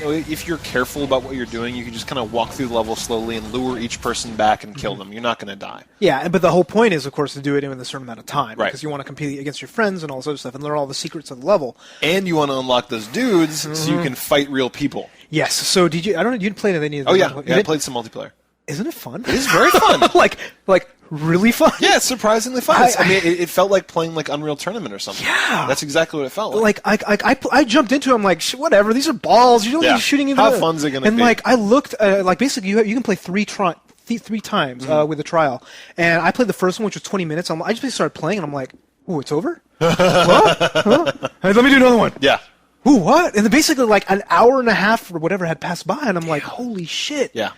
if you're careful about what you're doing, you can just walk through the level slowly and lure each person back and kill them. You're not going to die. Yeah, but the whole point is, of course, to do it in a certain amount of time. Right. Because you want to compete against your friends and all this other stuff and learn all the secrets of the level. And you want to unlock those dudes so you can fight real people. Yes. So did you? I don't know. You didn't play any of Oh yeah, I played some multiplayer. Isn't it fun? It is very fun. like really fun. Yeah, it's surprisingly fun. It felt like playing Unreal Tournament or something. Yeah, that's exactly what it felt like. I jumped into it. I'm like, whatever. These are balls. You're only shooting into How fun's it gonna be? And I looked basically you can play three times with a trial, and I played the first one, which was 20 minutes. I just basically started playing, and I'm like, ooh, it's over. What? Huh? Hey, let me do another one. Yeah. Ooh, what? And then basically an hour and a half or whatever had passed by, and I'm like, holy shit. Yeah.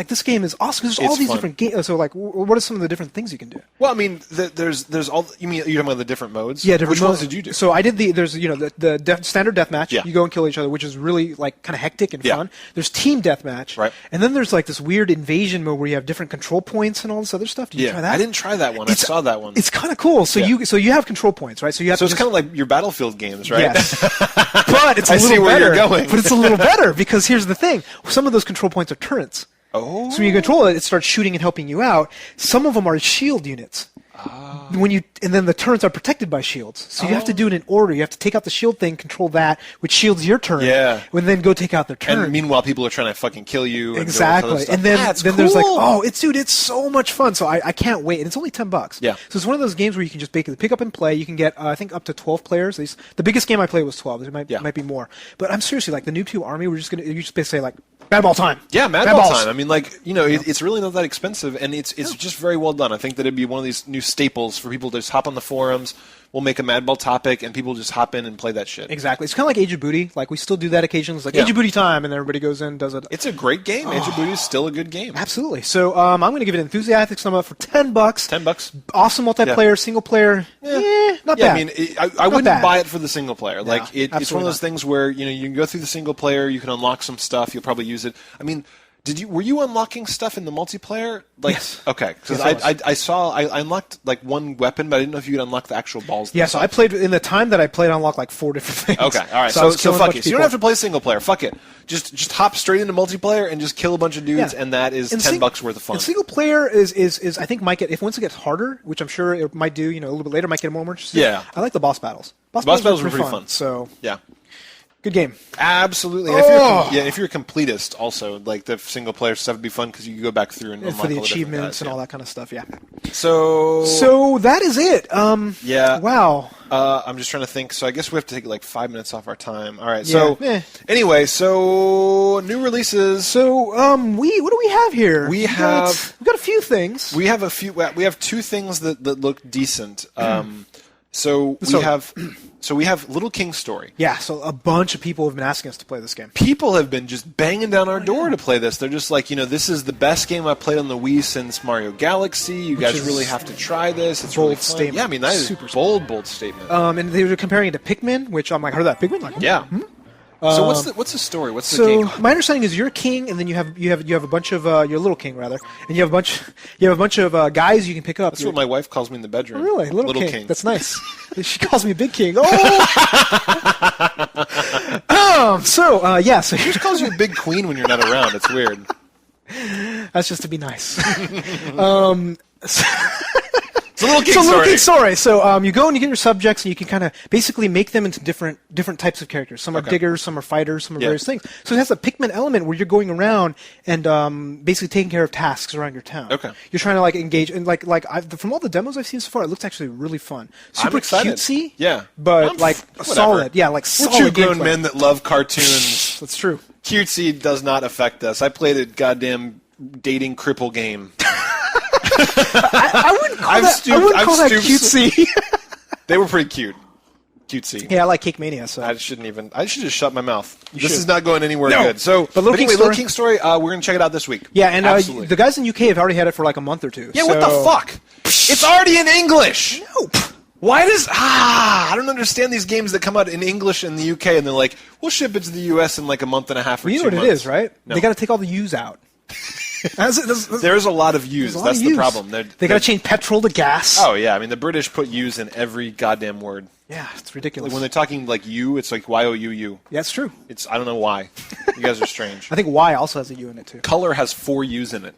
This game is awesome. There's all these different games. So, what are some of the different things you can do? Well, I mean, there's all. You mean you're talking about the different modes? Yeah, different modes. Which ones did you do? So I did there's the standard deathmatch. Yeah. You go and kill each other, which is really kind of hectic and fun. There's team deathmatch. Right. And then there's this weird invasion mode where you have different control points and all this other stuff. Did you try that? I didn't try that one. I saw that one. It's kind of cool. So you have control points, right? So you have. So it's kind of like your Battlefield games, right? Yes. But it's a little see where better. You're going. But it's a little better because here's the thing: some of those control points are turrets. Oh. So when you control it, it starts shooting and helping you out. Some of them are shield units. Oh. And then the turrets are protected by shields. So you have to do it in order. You have to take out the shield thing, control that, which shields your turn. Yeah. And then go take out their turn. And meanwhile, people are trying to fucking kill you. Exactly. And then there's it's so much fun. So I can't wait. And it's only $10. Yeah. So it's one of those games where you can just basically pick up and play. You can get, I think, up to 12 players. The biggest game I played was 12. There might be more. But I'm seriously, the NooBTooB army, you just basically say, Madball time. Yeah, Madball time. I mean, it's really not that expensive, and it's just very well done. I think that it'd be one of these new staples for people to just hop on the forums. We'll make a Madball topic, and people just hop in and play that shit. Exactly. It's kind of like Age of Booty. We still do that occasionally. It's Age of Booty time, and everybody goes in and does it. It's a great game. Age of Booty is still a good game. Absolutely. So I'm going to give it an enthusiastic sum up for $10. $10. Awesome multiplayer, single player. Not bad. I mean, I wouldn't buy it for the single player. No, it's one of those things where you can go through the single player, you can unlock some stuff, you'll probably use it. I mean, were you unlocking stuff in the multiplayer? Yes. Okay, because I unlocked one weapon, but I didn't know if you could unlock the actual balls. Yeah, so I played in the time that I played. I unlocked 4 different things. Okay, all right. So fuck it. So you don't have to play single player. Fuck it. Just hop straight into multiplayer and just kill a bunch of dudes, and that is $10 worth of fun. And single player is I think might get, if once it gets harder, which I'm sure it might do. A little bit later, might get more interesting. Yeah. I like the boss battles. Boss battles were pretty fun. So yeah. Good game. Absolutely. And if you're a completist, also, the single player stuff would be fun because you can go back through and unlock for the all achievements guys, and all that kind of stuff. Yeah. So that is it. Yeah. Wow. I'm just trying to think. So I guess we have to take like 5 minutes off our time. All right. So anyway, so new releases. So what do we have here? We've got a few things. We have two things that look decent. We have Little King's Story. Yeah, so a bunch of people have been asking us to play this game. People have been just banging down our door to play this. They're just like, this is the best game I've played on the Wii since Mario Galaxy. You guys really have to try this. It's really fun. Statement. Yeah, I mean, that is super bold statement. And they were comparing it to Pikmin, which I'm like, heard that Pikmin? Like, yeah. So what's the story? What's the game? So my understanding is you're a king, and then you have a bunch of you're a little king rather, and you have a bunch of guys you can pick up. That's what my wife calls me in the bedroom. Oh, really, little king. That's nice. She calls me Big King. Oh. So she just calls you a Big Queen when you're not around. It's weird. That's just to be nice. It's a Little King's Story. So you go and you get your subjects, and you can kind of basically make them into different types of characters. Some are diggers, some are fighters, some are various things. So it has a Pikmin element where you're going around and basically taking care of tasks around your town. Okay. You're trying to like engage, and from all the demos I've seen so far, it looks actually really fun. Super cutesy. Yeah. But solid. Yeah, like solid. We're two grown men that love cartoons. That's true. Cutesy does not affect us. I played a goddamn dating cripple game. I wouldn't call that cutesy. They were pretty cute. Cutesy. Yeah, I like Cake Mania, so I should just shut my mouth. This is not going anywhere good. So, but Little King's Story, we're going to check it out this week. Yeah, and the guys in UK have already had it for like a month or two. Yeah, what the fuck? It's already in English. Nope. Why does I don't understand these games that come out in English in the UK and they're like, we'll ship it to the US in like a month and a half or 2 months. You know what it is, right? No. They got to take all the U's out. There's a lot of U's. That's the problem. They got to change petrol to gas. Oh yeah, I mean the British put U's in every goddamn word. Yeah, it's ridiculous. Like when they're talking like you, it's like Y-O-U-U. Yeah, it's true. I don't know why. You guys are strange. I think Y also has a U in it too. Color has 4 U's in it.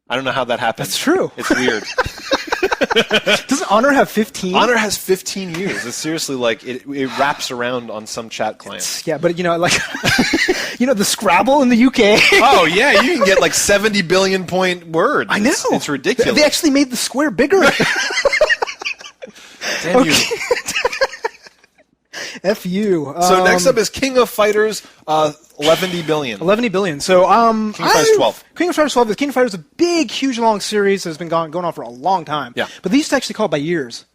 I don't know how that happens. That's true. It's weird. Doesn't Honor have 15? Honor has 15 U's. It's seriously like it wraps around on some chat clients. Yeah, but the Scrabble in the UK. Oh yeah, you can get like 70 billion point words. I know. It's ridiculous. They actually made the square bigger. Damn you. F you. So next up is King of Fighters, 11 billion. 11 billion. So King of Fighters 12. King of Fighters 12. The King of Fighters is a big, huge, long series that has been going on for a long time. Yeah. But they used to actually call it by years.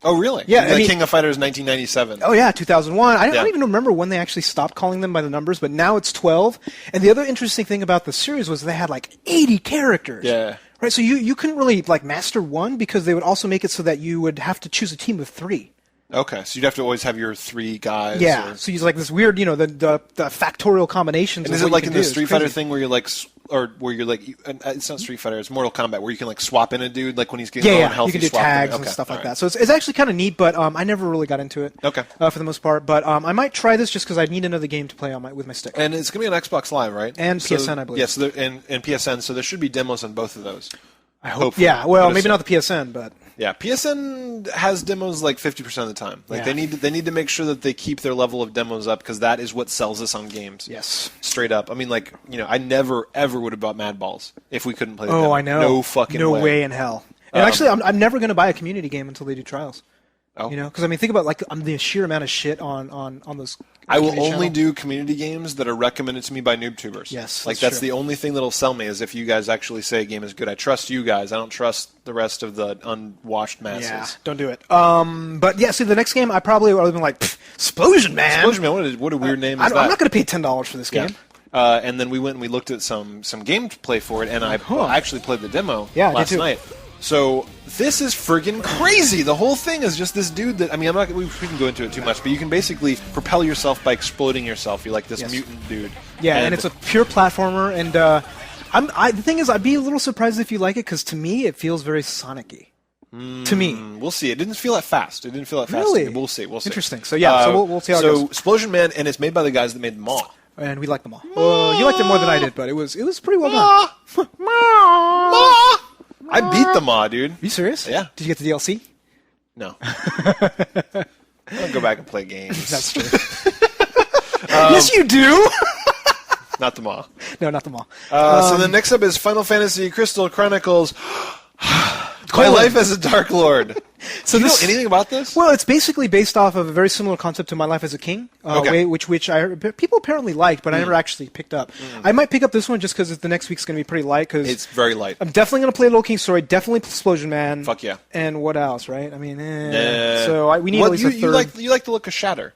Oh really? Yeah. King of Fighters 1997. Oh yeah, 2001. I don't even remember when they actually stopped calling them by the numbers, but now it's 12. And the other interesting thing about the series was they had like 80 characters. Yeah. Right. So you couldn't really like master one because they would also make it so that you would have to choose a team of 3. Okay, so you'd have to always have your 3 guys. Yeah, so use like this weird, the factorial combinations. And is it like in the Street Fighter thing where you're like, it's not Street Fighter, it's Mortal Kombat, where you can like swap in a dude like when he's getting low on health. You can do tags and stuff like that. So it's actually kind of neat, but I never really got into it. Okay. For the most part, but I might try this just because I need another game to play on with my stick. And it's gonna be on Xbox Live, right? And PSN, I believe. Yes, and PSN. So there should be demos on both of those. I hope. Yeah, well, maybe not the PSN, but yeah, PSN has demos like 50% of the time. Like they need to make sure that they keep their level of demos up because that is what sells us on games. Yes, straight up. I mean, like I never ever would have bought Madballs if we couldn't play the demo. Oh, I know. No fucking way. No way in hell. And actually, I'm never going to buy a community game until they do trials. Oh. Because I mean, think about like the sheer amount of shit on those. I will only do community games that are recommended to me by NooBToobers. Yes, like that's the only thing that'll sell me is if you guys actually say a game is good. I trust you guys. I don't trust the rest of the unwashed masses. Yeah, don't do it. But yeah, see, the next game I probably would have been like Splosion Man. Splosion Man. What a weird name is that? I'm not going to pay $10 for this game. And then we went and we looked at some gameplay for it, and I actually played the demo last night. So this is friggin' crazy. The whole thing is just this dude that, I mean, we can go into it too much, but you can basically propel yourself by exploding yourself. You're like this mutant dude. Yeah, and it's a pure platformer, and the thing is, I'd be a little surprised if you like it, because to me, it feels very Sonic-y. To me. We'll see. It didn't feel that fast. Really? We'll see. Interesting. So yeah, so we'll see how it goes. So Splosion Man, and it's made by the guys that made Maw. And we like them all. You liked it more than I did, but it was pretty well done. Maw! I beat the Maw, dude. Are you serious? Yeah. Did you get the DLC? No. I don't go back and play games. That's true. Yes, you do. Not the Maw. No, not the Maw. So then next up is Final Fantasy Crystal Chronicles. My life as a Darklord. So Do you this, know anything about this? Well, it's basically based off of a very similar concept to My Life as a King, Okay. which people apparently liked, but I never actually picked up. I might pick up this one just because the next week's going to be pretty light. Cause It's very light. I'm definitely going to play Little King Story, definitely Splosion Man. Fuck yeah. And what else, right? I mean, so we need at least a third. You like the look of Shatter.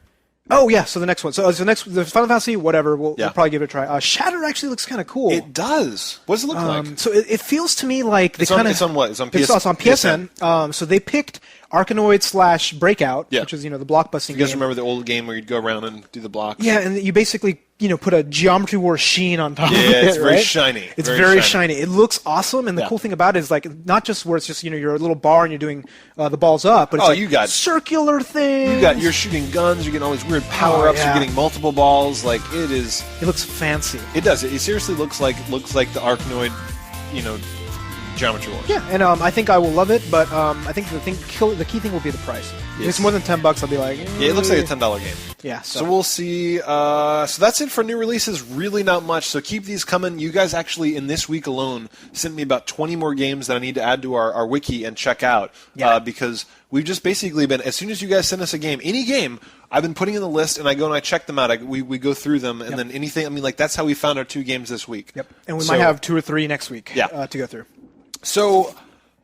Oh yeah, so the next one. So the Final Fantasy, whatever. We'll probably give it a try. Shatter actually looks kind of cool. It does. What does it look like? So it feels to me like they kind of. It's on what? It's on PS. It's on PSN. So they picked Arkanoid / Breakout, which is the blockbusting. You guys game. remember the old game where you'd go around and do the blocks? Yeah, and you basically put a Geometry War sheen on top of it. Yeah, it's very right? shiny. It's very shiny. It looks awesome, and the cool thing about it is like not just where it's just you're a little bar and you're doing the balls up, but it's you got circular things. You're shooting guns. You're getting all these weird power ups. You're getting multiple balls. Like it is. It looks fancy. It does. It seriously looks like the Arkanoid, Geometry Wars. Yeah, and I think I will love it, but I think the key thing will be the price. If it's more than $10, I'll be like, yeah, it looks like a $10 game. Yeah. So we'll see. So that's it for new releases. Really not much. So keep these coming. You guys actually, in this week alone, sent me about 20 more games that I need to add to our wiki and check out. Yeah. Because we've just basically been, as soon as you guys send us a game, any game, I've been putting in the list, and I go and I check them out. We go through them, and then anything. I mean, like that's how we found our 2 games this week. Yep. And we might have 2 or 3 next week. To go through. So,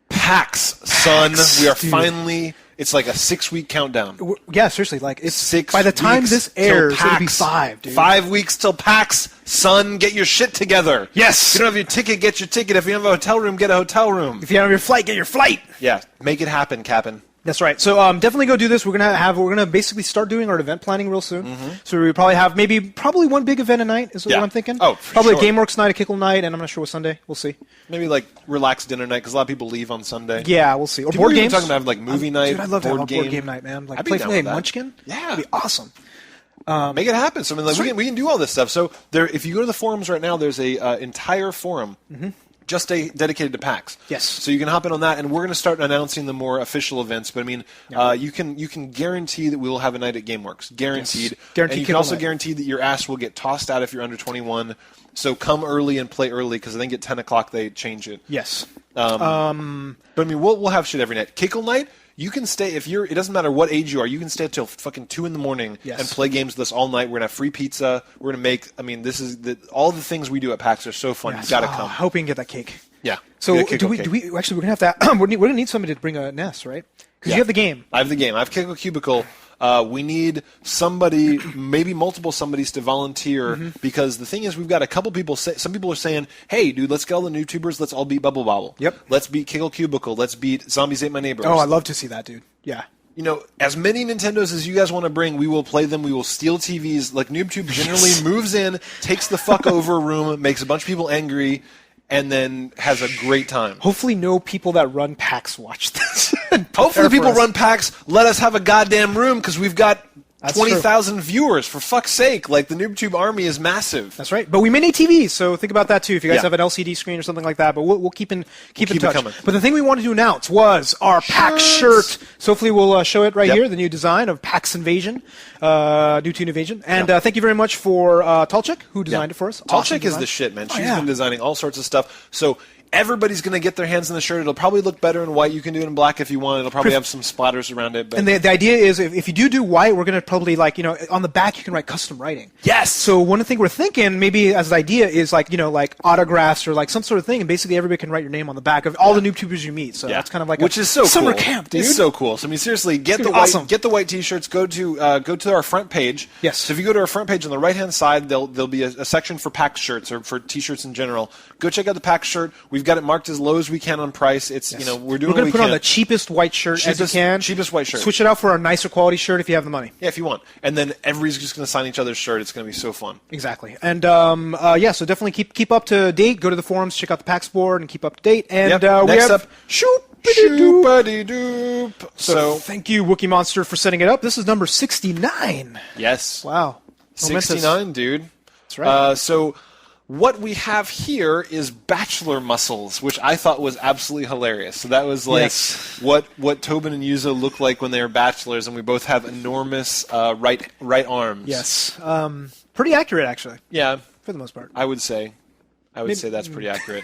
PAX, son, we are finally. It's like a 6-week countdown. Yeah, seriously, like it's 6 by the time this airs, it'll be 5, dude. 5 weeks till PAX, son. Get your shit together. Yes. If you don't have your ticket, get your ticket. If you don't have a hotel room, get a hotel room. If you don't have your flight, get your flight. Yeah, make it happen, Cap'n. That's right. So definitely go do this. We're gonna basically start doing our event planning real soon. So we probably have probably one big event a night is what I'm thinking. Oh, probably sure. a GameWorks night, a Kickle night, and I'm not sure what Sunday. We'll see. Maybe like relaxed dinner night because a lot of people leave on Sunday. Yeah, we'll see. Or People board are even games. talking about like movie night. Dude, I'd love to have a game. board game night, man. Like I'd be play down with that. Munchkin. Yeah, that'd be awesome. Make it happen. So I mean, like, we can do all this stuff. So if you go to the forums right now, there's a entire forum. Just dedicated to PAX. Yes. So you can hop in on that, and we're going to start announcing the more official events. But I mean, you can guarantee that we will have a night at GameWorks. Guaranteed. Yes. Guaranteed. And you can also guarantee that your ass will get tossed out if you're under 21. So come early and play early because I think at 10 o'clock they change it. Yes. But I mean, we'll have shit every night. Kickle night. You can stay if you're. It doesn't matter what age you are. You can stay till fucking 2 in the morning and play games with us all night. We're gonna have free pizza. We're gonna make. I mean, this is all the things we do at PAX are so fun. Yes. You gotta come. I hope we can get that cake. Yeah. So do we actually? We're gonna have to. We're gonna need somebody to bring a NES, right? Because you have the game. I have the game. I have Kickle Cubicle. We need somebody, maybe multiple somebodies to volunteer because the thing is, we've got a couple people. Some people are saying, "Hey, dude, let's get all the NooBToobers. Let's all beat Bubble Bobble. Yep. Let's beat Kickle Cubicle. Let's beat Zombies Ate My Neighbors." Oh, I'd love to see that, dude. Yeah. As many Nintendos as you guys want to bring, we will play them. We will steal TVs. Like NooBTooB generally moves in, takes the fuck over a room, makes a bunch of people angry, and then has a great time. Hopefully, no people that run PAX watch this. Hopefully, people run PAX. Let us have a goddamn room because we've got 20,000 viewers. For fuck's sake, like the NooBTooB army is massive. That's right. But we may need TVs, so think about that too. If you guys have an LCD screen or something like that, but we'll keep in touch. Coming. But the thing we wanted to announce was our PAX shirt. So hopefully we'll show it right here, the new design of PAX Invasion, NooBTooB Invasion. And thank you very much for Talchik, who designed it for us. Talchik is the shit, man. She's been designing all sorts of stuff. So everybody's going to get their hands on the shirt. It'll probably look better in white. You can do it in black if you want. It'll probably have some splatters around it. But. And the idea is if you do white, we're going to probably on the back you can write custom writing. Yes! So one of the things we're thinking maybe as an idea is like autographs or like some sort of thing, and basically everybody can write your name on the back of all the NooBToobers you meet. So that's kind of like which is so summer cool. camp, dude. It's so cool. So I mean, seriously, get the white T-shirts. Go to our front page. Yes. So if you go to our front page on the right-hand side, there'll be a section for PAX shirts or for T-shirts in general. Go check out the PAX shirt. We've got it marked as low as we can on price. It's we're doing. We're going to put on the cheapest white shirt as you can. Cheapest white shirt. Switch it out for a nicer quality shirt if you have the money. Yeah, if you want. And then everybody's just going to sign each other's shirt. It's going to be so fun. Exactly. And so definitely keep up to date. Go to the forums, check out the PAX board, and keep up to date. And next up, NooBTooB. So thank you, Wookie Monster, for setting it up. This is number 69. Yes. Wow. 69, dude. That's right. So what we have here is bachelor muscles, which I thought was absolutely hilarious. So that was like what Tobin and Yuzo looked like when they were bachelors, and we both have enormous right arms. Yes. Pretty accurate, actually. Yeah. For the most part. I would say that's pretty accurate.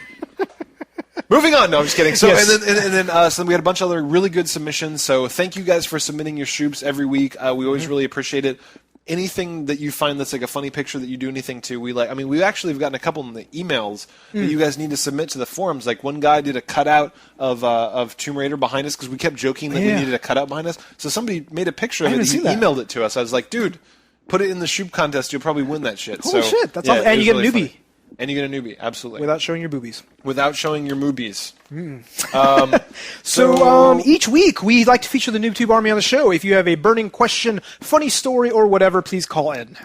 Moving on. No, I'm just kidding. So Yes. and then so we had a bunch of other really good submissions. So thank you guys for submitting your shoops every week. We always really appreciate it. Anything that you find that's like a funny picture that you do anything to, we like. I mean, we actually have gotten a couple in the emails that you guys need to submit to the forums. Like one guy did a cutout of Tomb Raider behind us because we kept joking that we needed a cutout behind us. So somebody made a picture of it. He emailed it to us. I was like, dude, put it in the shoot contest. You'll probably win that shit. Holy shit, that's awesome. And you get a newbie. Funny. And you get a newbie, absolutely. Without showing your boobies. Without showing your moobies. So each week, we like to feature the NooBTooB Army on the show. If you have a burning question, funny story, or whatever, please call in.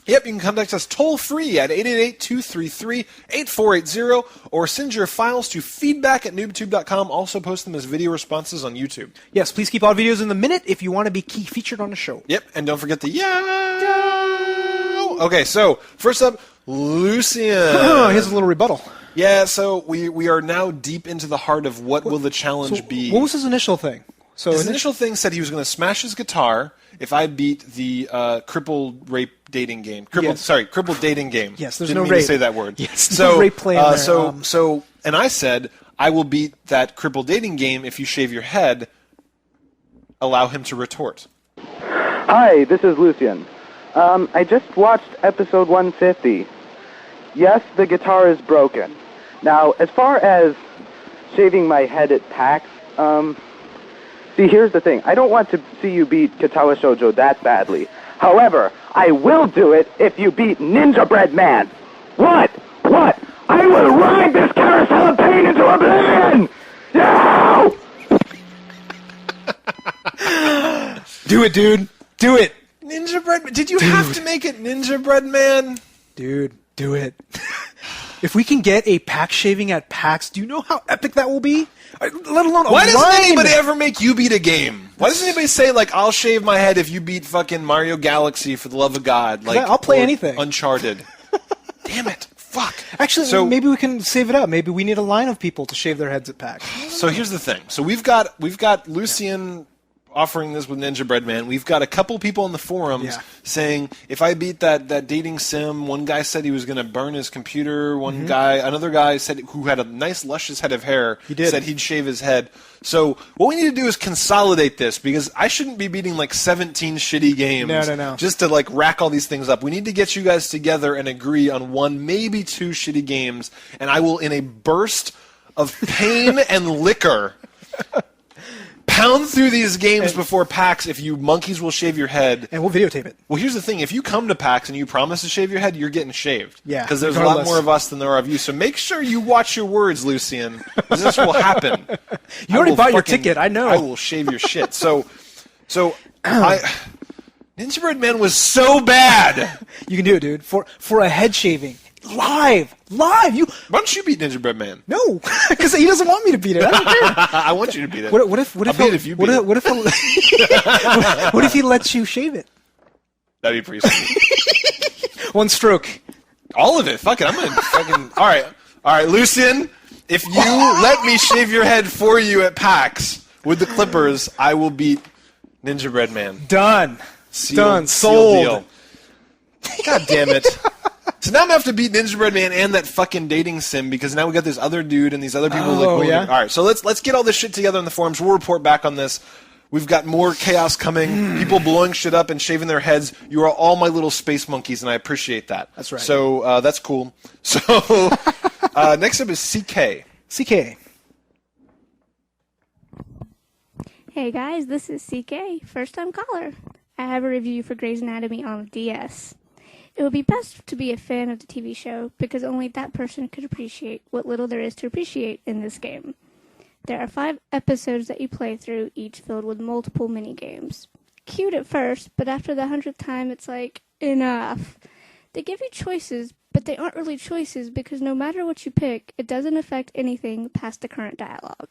Yep, you can contact us toll-free at 888-233-8480, or send your files to feedback@NooBTooB.com. Also post them as video responses on YouTube. Yes, please keep all videos in the minute if you want to be featured on the show. Yep, and don't forget the yow. Okay, so first up, Lucian. Here's a little rebuttal. Yeah, so we are now deep into the heart of what will the challenge be. What was his initial thing? So his initial thing said he was going to smash his guitar if I beat the crippled rape dating game. Crippled dating game. Yes, there's Didn't no mean rape. to say that word. Yes, no rape play in there. And I said I will beat that crippled dating game if you shave your head. Allow him to retort. Hi, this is Lucian. I just watched episode 150. Yes, the guitar is broken. Now, as far as shaving my head at PAX, see, here's the thing. I don't want to see you beat Katawa Shoujo that badly. However, I will do it if you beat Ninja Bread Man. What? What? I will ride this carousel of pain into oblivion! Yeah! Do it, dude. Do it. Ninja Bread. Did you have to make it Ninja Bread Man? Dude, do it. If we can get a PAX shaving at PAX, do you know how epic that will be? Let alone Why doesn't anybody ever make you beat a game? Why doesn't anybody say, like, I'll shave my head if you beat fucking Mario Galaxy for the love of God? Like, I'll play anything. Uncharted. Damn it. Fuck. Actually, maybe we can save it up. Maybe we need a line of people to shave their heads at PAX. So here's the thing. So we've got Lucian offering this with Ninja Bread Man. We've got a couple people on the forums saying, if I beat that dating sim, one guy said he was going to burn his computer. Another guy said, who had a nice luscious head of hair, said he'd shave his head. So what we need to do is consolidate this, because I shouldn't be beating like 17 shitty games just to like rack all these things up. We need to get you guys together and agree on one, maybe two shitty games, and I will, in a burst of pain and liquor, pound through these games before PAX if you monkeys will shave your head. And we'll videotape it. Well, here's the thing. If you come to PAX and you promise to shave your head, you're getting shaved. Yeah. Because there's a lot more of us than there are of you. So make sure you watch your words, Lucian, because this will happen. You already bought your ticket. I know. I will shave your shit. So Ninja Bread Man was so bad. You can do it, dude. For a head shaving. Live! Why don't you beat Ninja Bread Man? No, because he doesn't want me to beat it. I don't care. I want you to beat it. What if he lets you shave it? That'd be pretty sweet. One stroke. All of it. Fuck it. I'm gonna fucking. All right, Lucian. If you let me shave your head for you at PAX with the clippers, I will beat Ninja Bread Man. Done. Sold. Deal. God damn it. So now I'm going to have to beat Ninja Bread Man and that fucking dating sim, because now we got this other dude and these other people. All right, so let's get all this shit together in the forums. We'll report back on this. We've got more chaos coming, people blowing shit up and shaving their heads. You are all my little space monkeys, and I appreciate that. That's right. So that's cool. So next up is CK. CK. Hey guys, this is CK, first time caller. I have a review for Grey's Anatomy on the DS. It would be best to be a fan of the TV show, because only that person could appreciate what little there is to appreciate in this game. There are 5 episodes that you play through, each filled with multiple mini-games. Cute at first, but after the 100th time it's like, enough. They give you choices, but they aren't really choices, because no matter what you pick, it doesn't affect anything past the current dialogue.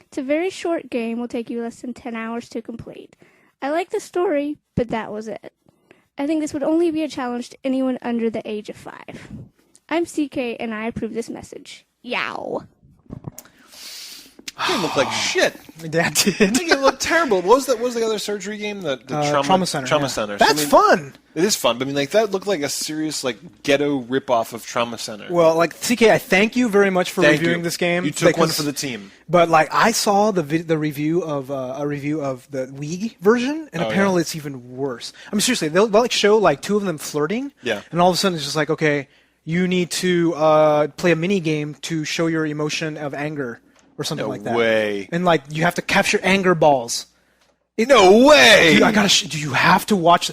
It's a very short game, will take you less than 10 hours to complete. I like the story, but that was it. I think this would only be a challenge to anyone under the age of 5. I'm CK, and I approve this message. Yow. game looked like shit. That did. That game looked terrible. What was the other surgery game? The Trauma Center. Trauma Center. That's fun. It is fun, but I mean, like that looked like a serious like ghetto ripoff of Trauma Center. Well, like CK, I thank you very much for reviewing this game. You took one for the team. But like I saw the review of a review of the Wii version, and apparently it's even worse. I mean, seriously, they'll like show like two of them flirting, and all of a sudden it's just like, okay, you need to play a mini game to show your emotion of anger or something like that. No way. And like you have to capture anger balls. No way. Dude, you have to watch.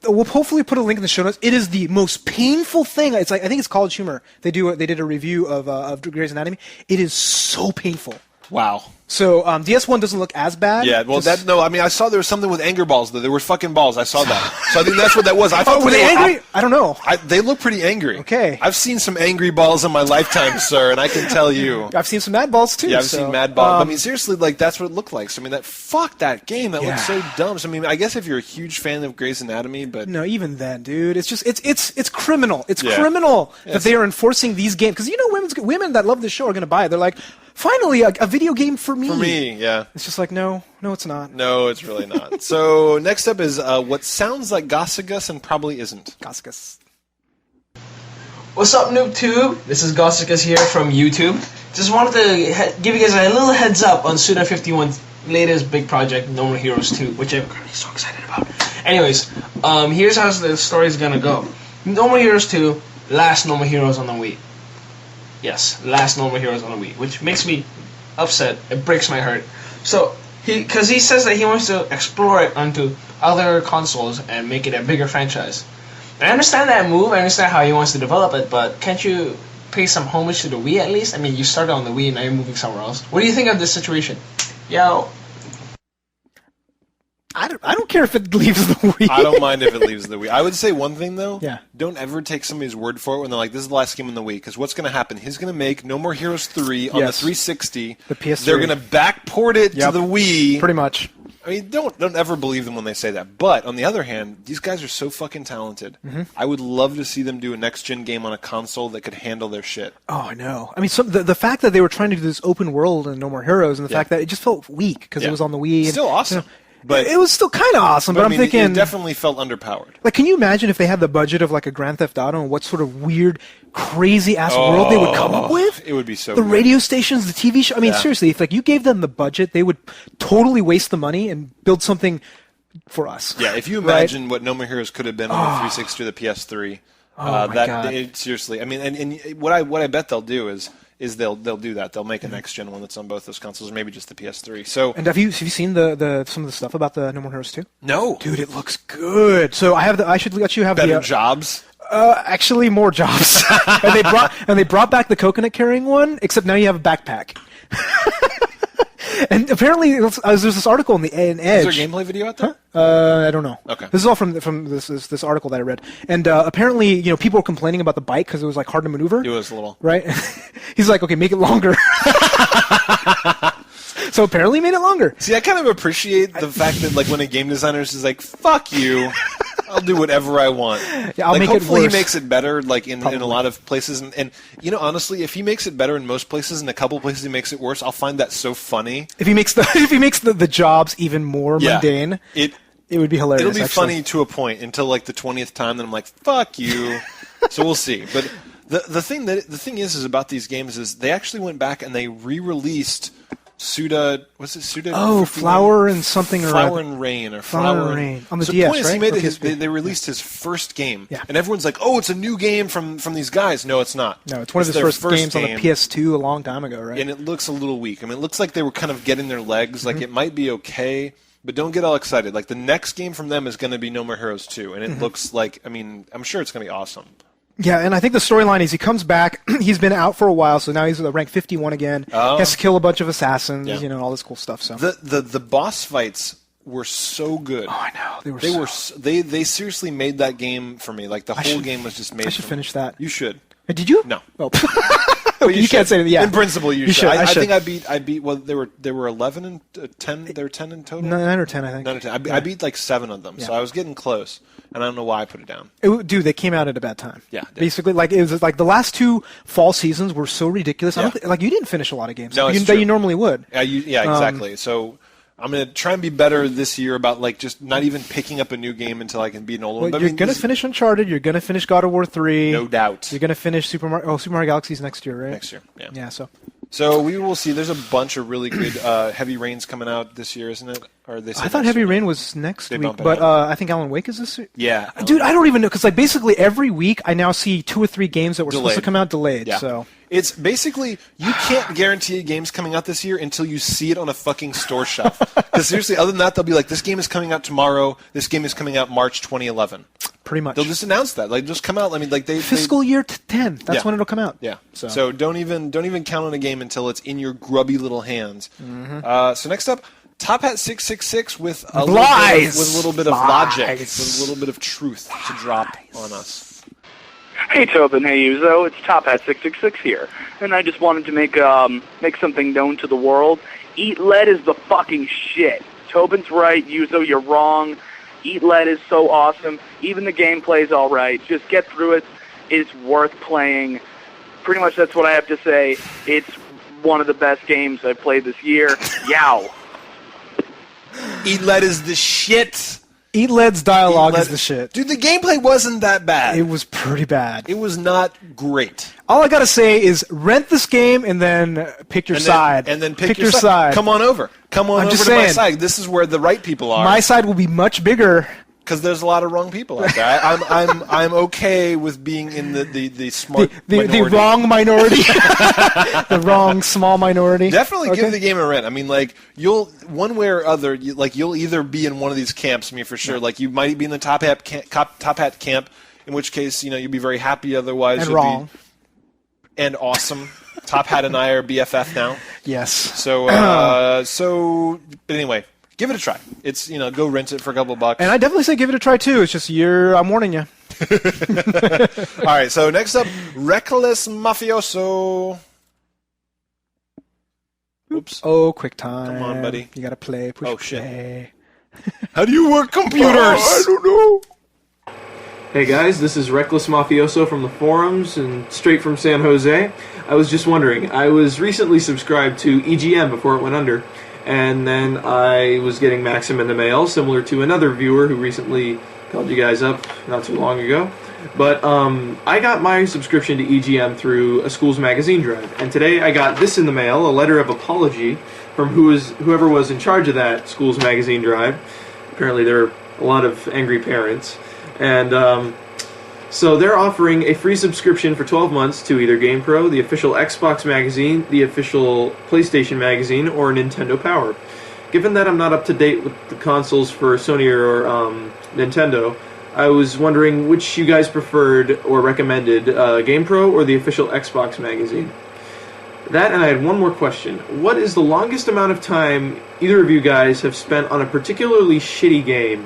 We'll hopefully put a link in the show notes. It is the most painful thing. It's like I think it's College Humor. They did a review of Grey's Anatomy. It is so painful. Wow. So DS1 doesn't look as bad. Yeah, well, I mean, I saw there was something with anger balls, though. There were fucking balls. I saw that. So I think that's what that was. I thought were they angry? I don't know. They look pretty angry. Okay. I've seen some angry balls in my lifetime, sir, and I can tell you. I've seen some Madballs, too. Yeah, I've seen Madballs. I mean, seriously, like, that's what it looked like. So, I mean, fuck that game. That looks so dumb. So, I mean, I guess if you're a huge fan of Grey's Anatomy, but... No, even then, dude. It's just, it's criminal. It's criminal that they are enforcing these games. Because, you know, women that love this show are going to buy it. They're like... Finally, a video game for me. For me, yeah. It's just like, no, it's not. No, it's really not. So, next up is what sounds like Gossigus and probably isn't. Gossigus. What's up, NooBTooB? This is Gossigus here from YouTube. Just wanted to give you guys a little heads up on Suda51's latest big project, No More Heroes 2, which I'm currently so excited about. Anyways, here's how the story's gonna go. No More Heroes 2, last No More Heroes on the Wii. Yes, last No More Heroes on the Wii, which makes me upset. It breaks my heart. So, because he says that he wants to explore it onto other consoles and make it a bigger franchise. I understand that move. I understand how he wants to develop it, but can't you pay some homage to the Wii at least? I mean, you started on the Wii and now you're moving somewhere else. What do you think of this situation? Yo. I don't care if it leaves the Wii. I don't mind if it leaves the Wii. I would say one thing, though. Yeah. Don't ever take somebody's word for it when they're like, this is the last game on the Wii. Because what's going to happen? He's going to make No More Heroes 3 on the 360. The PS3. They're going to backport it to the Wii. Pretty much. I mean, don't ever believe them when they say that. But, on the other hand, these guys are so fucking talented. Mm-hmm. I would love to see them do a next-gen game on a console that could handle their shit. Oh, I know. I mean, the fact that they were trying to do this open world in No More Heroes and the fact that it just felt weak because it was on the Wii. Still awesome. You know, but it was still kind of awesome, but I'm thinking... It definitely felt underpowered. Like, can you imagine if they had the budget of, like, a Grand Theft Auto and what sort of weird, crazy-ass world they would come up with? It would be so The good. radio stations, the TV show... I mean, seriously, if, like, you gave them the budget, they would totally waste the money and build something for us. Yeah, if you imagine what No More Heroes could have been on the 360 or the PS3... God. Seriously, I mean, and what I bet they'll do is they'll do that. They'll make a next gen one that's on both those consoles, or maybe just the PS3. So, and have you seen the some of the stuff about the No More Heroes 2? No, dude, it looks good. So I should let you have better jobs. Actually, more jobs. and they brought back the coconut carrying one, except now you have a backpack. And apparently, there's this article in Edge. Is there a gameplay video out there? I don't know. Okay. This is all from this article that I read. And apparently, people were complaining about the bike because it was like hard to maneuver. It was a little. Right? He's like, okay, make it longer. So apparently made it longer. See, I kind of appreciate the fact that like when a game designer is like, fuck you, I'll do whatever I want. Yeah, I'll make it worse. Hopefully he makes it better like in a lot of places. And honestly, if he makes it better in most places and a couple places he makes it worse, I'll find that so funny. If he makes the jobs even more mundane, it would be hilarious. It'll be funny to a point until like the 20th time, then I'm like, fuck you. So we'll see. But the thing is about these games is they actually went back and they re-released Suda, what's it? Suda. Oh, Flower and something or Flower and Rain or Flower and Rain on the DS, point is right? He made they released his first game, yeah. And everyone's like, "Oh, it's a new game from these guys." No, it's not. No, it's one of his first games on the PS2 a long time ago, right? And it looks a little weak. I mean, it looks like they were kind of getting their legs. Like it might be okay, but don't get all excited. Like the next game from them is going to be No More Heroes 2, and it looks like. I mean, I'm sure it's going to be awesome. Yeah, and I think the storyline is he comes back. He's been out for a while, so now he's at rank 51 again. Oh. He has to kill a bunch of assassins, all this cool stuff. So the boss fights were so good. Oh, I know. They seriously made that game for me. Like the whole game was just made. I should finish that. You should. Did you? No. Oh. You can't say that. Yeah. In principle, you should. should. I should. think I beat. Well, there were 11 and 10. There were 10 in total. 9 or 10, I think. 9 or 10. I beat like 7 of them, so I was getting close, and I don't know why I put it down. Dude, they came out at a bad time. Yeah, basically, like it was like the last 2 fall seasons were so ridiculous. I don't like you didn't finish a lot of games that you normally would. Yeah, exactly. So I'm gonna try and be better this year about like just not even picking up a new game until I can beat an old one. But you're gonna finish Uncharted. You're gonna finish God of War 3. No doubt. You're gonna finish Super Mario Galaxy's next year, right? Next year. Yeah. Yeah. So we will see. There's a bunch of really good Heavy Rain's coming out this year, isn't it? Or they I thought Heavy Rain was next week, but I think Alan Wake is this week. Yeah. Dude, I don't even know because like basically every week I now see 2 or 3 games that were supposed to come out delayed. Yeah. So it's basically you can't guarantee a game's coming out this year until you see it on a fucking store shelf. Because seriously, other than that, they'll be like, "This game is coming out tomorrow. This game is coming out March 2011." Pretty much. They'll just announce that. Like, just come out. I mean, like fiscal year 10. That's when it'll come out. Yeah. So don't even count on a game until it's in your grubby little hands. Mm-hmm. So next up, Top Hat 666 with a little bit of logic, with a little bit of truth to drop on us. Hey Tobin, hey Yuzo, it's Top Hat 666 here, and I just wanted to make something known to the world. Eat lead is the fucking shit. Tobin's right, Yuzo, you're wrong. Eat lead is so awesome. Even the gameplay's all right. Just get through it. It's worth playing. Pretty much that's what I have to say. It's one of the best games I've played this year. Yow. Eat lead is the shit. Eat Lead's dialogue is the shit. Dude, the gameplay wasn't that bad. It was pretty bad. It was not great. All I gotta say is rent this game and then pick your side. And then pick your side. Come on over. Come on over to my side. This is where the right people are. My side will be much bigger. Because there's a lot of wrong people out there. I'm okay with being in the smart minority. The wrong minority. The wrong small minority. Definitely give the game a rent. I mean, like, you'll one way or other, you'll either be in one of these camps, I mean, for sure. Yeah. Like, you might be in the Top Hat camp, in which case, you'll be very happy. Otherwise, and you'll wrong. And awesome. Top Hat and I are BFF now. Yes. So, but anyway. Give it a try. It's, go rent it for a couple bucks. And I definitely say give it a try, too. It's just I'm warning you. All right, so next up, Reckless Mafioso. Oops. Oh, quick time. Come on, buddy. You got to play. Push play. Shit. How do you work computers? I don't know. Hey guys, this is Reckless Mafioso from the forums and straight from San Jose. I was just wondering, I was recently subscribed to EGM before it went under. And then I was getting Maxim in the mail, similar to another viewer who recently called you guys up not too long ago. But I got my subscription to EGM through a school's magazine drive. And today I got this in the mail, a letter of apology from whoever was in charge of that school's magazine drive. Apparently there are a lot of angry parents. And so they're offering a free subscription for 12 months to either GamePro, the official Xbox magazine, the official PlayStation magazine, or Nintendo Power. Given that I'm not up to date with the consoles for Sony or Nintendo, I was wondering which you guys preferred or recommended, GamePro or the official Xbox magazine. That, and I had one more question. What is the longest amount of time either of you guys have spent on a particularly shitty game?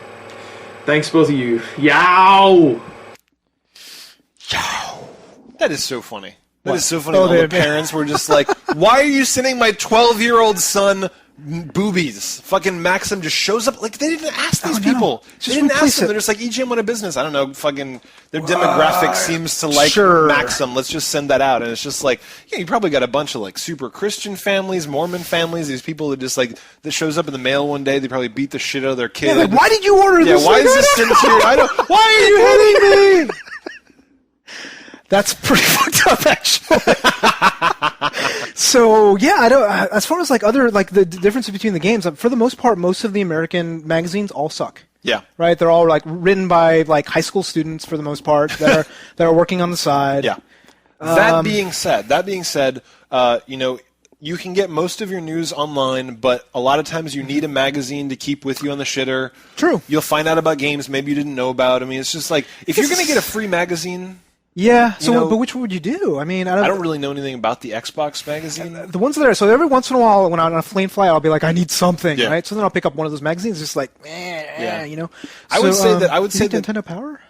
Thanks, both of you. Yow! That is so funny. That is so funny. All the parents were just like, why are you sending my 12-year-old son boobies? Fucking Maxim just shows up. Like, they didn't ask these people. They didn't ask them. They're just like, EGM went a business. I don't know. Fucking their demographic seems to like Maxim. Let's just send that out. And it's just like, yeah, you probably got a bunch of like super Christian families, Mormon families, these people that just like, that shows up in the mail one day. They probably beat the shit out of their kid. Yeah, like, why did you order this? Yeah, why is this sent to you? Why are you hitting me? That's pretty fucked up, actually. So yeah, I don't. As far as like other like the difference between the games, for the most part, most of the American magazines all suck. Yeah. Right. They're all like written by like high school students for the most part that are working on the side. Yeah. That being said, you can get most of your news online, but a lot of times you need a magazine to keep with you on the shitter. True. You'll find out about games maybe you didn't know about. I mean, it's just like if you're going to get a free magazine. Yeah. So, but which one would you do? I mean, I don't really know anything about the Xbox magazine. The ones that are so every once in a while, when I'm on a flame fly, I'll be like, I need something, right? So then I'll pick up one of those magazines, just like, So, I would say that I would say that Nintendo Power.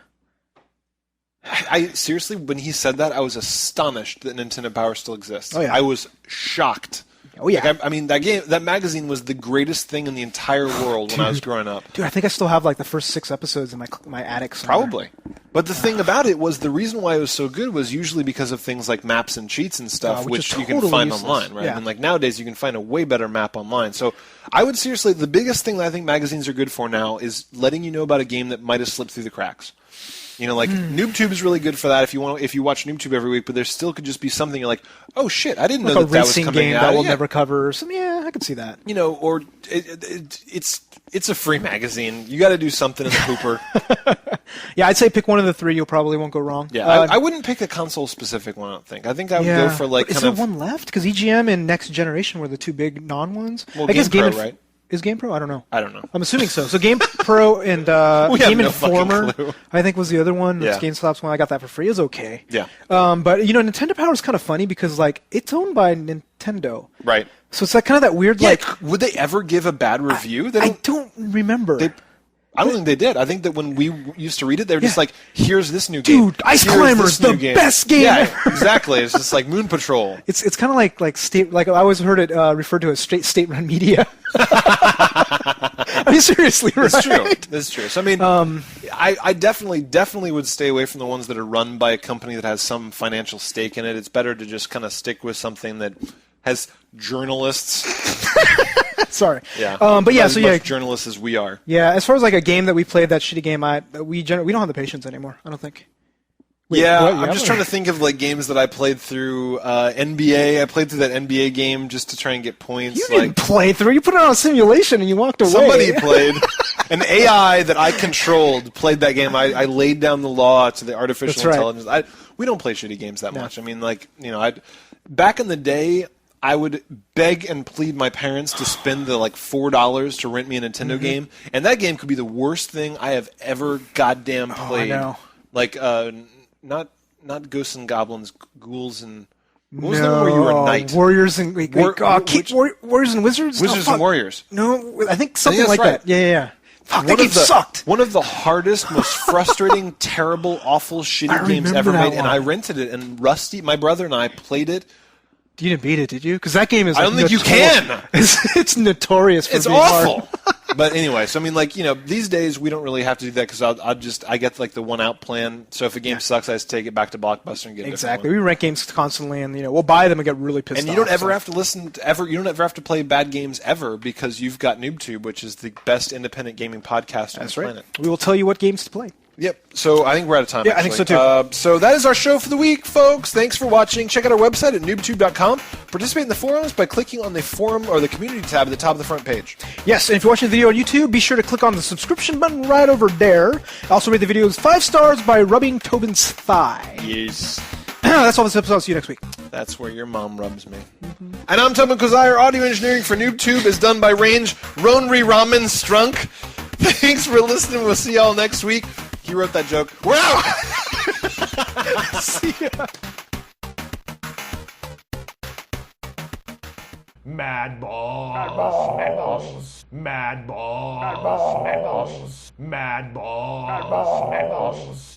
I seriously, when he said that, I was astonished that Nintendo Power still exists. Oh, yeah. I was shocked. Oh yeah. Like, I mean, that magazine was the greatest thing in the entire world when I was growing up. Dude, I think I still have like the first 6 episodes in my attic somewhere. Probably. But the thing about it was the reason why it was so good was usually because of things like maps and cheats and stuff, which is you can totally find useless. online, right? Yeah. And like nowadays, you can find a way better map online. So I would seriously, the biggest thing that I think magazines are good for now is letting you know about a game that might have slipped through the cracks. You know, like NooBTooB is really good for that if you watch NooBToob every week, but there still could just be something you're like, oh shit, I didn't know that was coming game out. that we'll never cover. So, yeah, I could see that. You know, or it's a free magazine. You got to do something in the hooper. Yeah, I'd say pick one of the 3. You probably won't go wrong. Yeah, I wouldn't pick a console-specific one, I don't think. I think I would go for like Is there one left? Because EGM and Next Generation were the 2 big non-ones. Well, I guess Game Pro, right? Is Game Pro? I don't know. I don't know. I'm assuming so. So Game Pro and We have Game no fucking Informer, clue. I think, was the other one. Yeah. That's GameStop's one. I got that for free. It was okay. Yeah. But you know, Nintendo Power is kind of funny because like it's owned by Nintendo. Right. So it's like kind of that weird like. Would they ever give a bad review? I don't remember. I don't think they did. I think that when we used to read it, they were just like, here's this new game. Dude, Ice Here's Climbers, this new the best game Yeah, ever. exactly. It's just like Moon Patrol. It's kind of like state, like I always heard it referred to as state-run media. I mean, seriously, right? That's true. That's true. So, I mean, I definitely would stay away from the ones that are run by a company that has some financial stake in it. It's better to just kind of stick with something that has journalists. Sorry. Yeah. But yeah, as so much yeah, journalists as we are. yeah. As far as like a game that we played, that shitty game, we don't have the patience anymore. I don't think. Wait, Yeah, what? I'm just trying to think of like games that I played through NBA. I played through that NBA game just to try and get points. You didn't play through. You put it on a simulation and you walked away. Somebody played. An AI that I controlled played that game. I laid down the law to the artificial That's right. intelligence. We don't play shitty games that much. I mean, like, you know, back in the day, I would beg and plead my parents to spend the like $4 to rent me a Nintendo game, and that game could be the worst thing I have ever goddamn played. I know. Like, not Ghosts and Goblins, Ghouls and what was the one where you were a knight? Warriors and Warriors and Wizards. Wizards and Warriors. No, I think something that's like right. that. Yeah. Fuck, that game sucked. One of the hardest, most frustrating, terrible, awful, shitty games remember ever that made, and one. I rented it. And Rusty, my brother, and I played it. You didn't beat it, did you? Because that game is. I don't think you can. It's notorious for It's being awful. hard. But anyway, so I mean, like, you know, these days we don't really have to do that because I get like the one out plan. So if a game sucks, I just take it back to Blockbuster and get it. Exactly. We rent games constantly, and we'll buy them and get really pissed off. And you don't ever have to listen to you don't ever have to play bad games ever because you've got NooBTooB, which is the best independent gaming podcast on the planet. We will tell you what games to play. Yep. So I think we're out of time. Yeah, actually. I think so too. So that is our show for the week, folks. Thanks for watching. Check out our website at NooBTooB.com. Participate in the forums by clicking on the forum or the community tab at the top of the front page. Yes, and if you're watching the video on YouTube, be sure to click on the subscription button right over there. Also rate the videos 5 stars by rubbing Tobin's thigh. Yes. That's all this episode. See you next week. That's where your mom rubs me. And I'm Tobin Kozire. Audio engineering for NooBTooB is done by Range Ronri Ramen Strunk. Thanks for listening. We'll see y'all next week. He wrote that joke. We're out! See ya. Madballs. Madballs. Madballs. Madballs.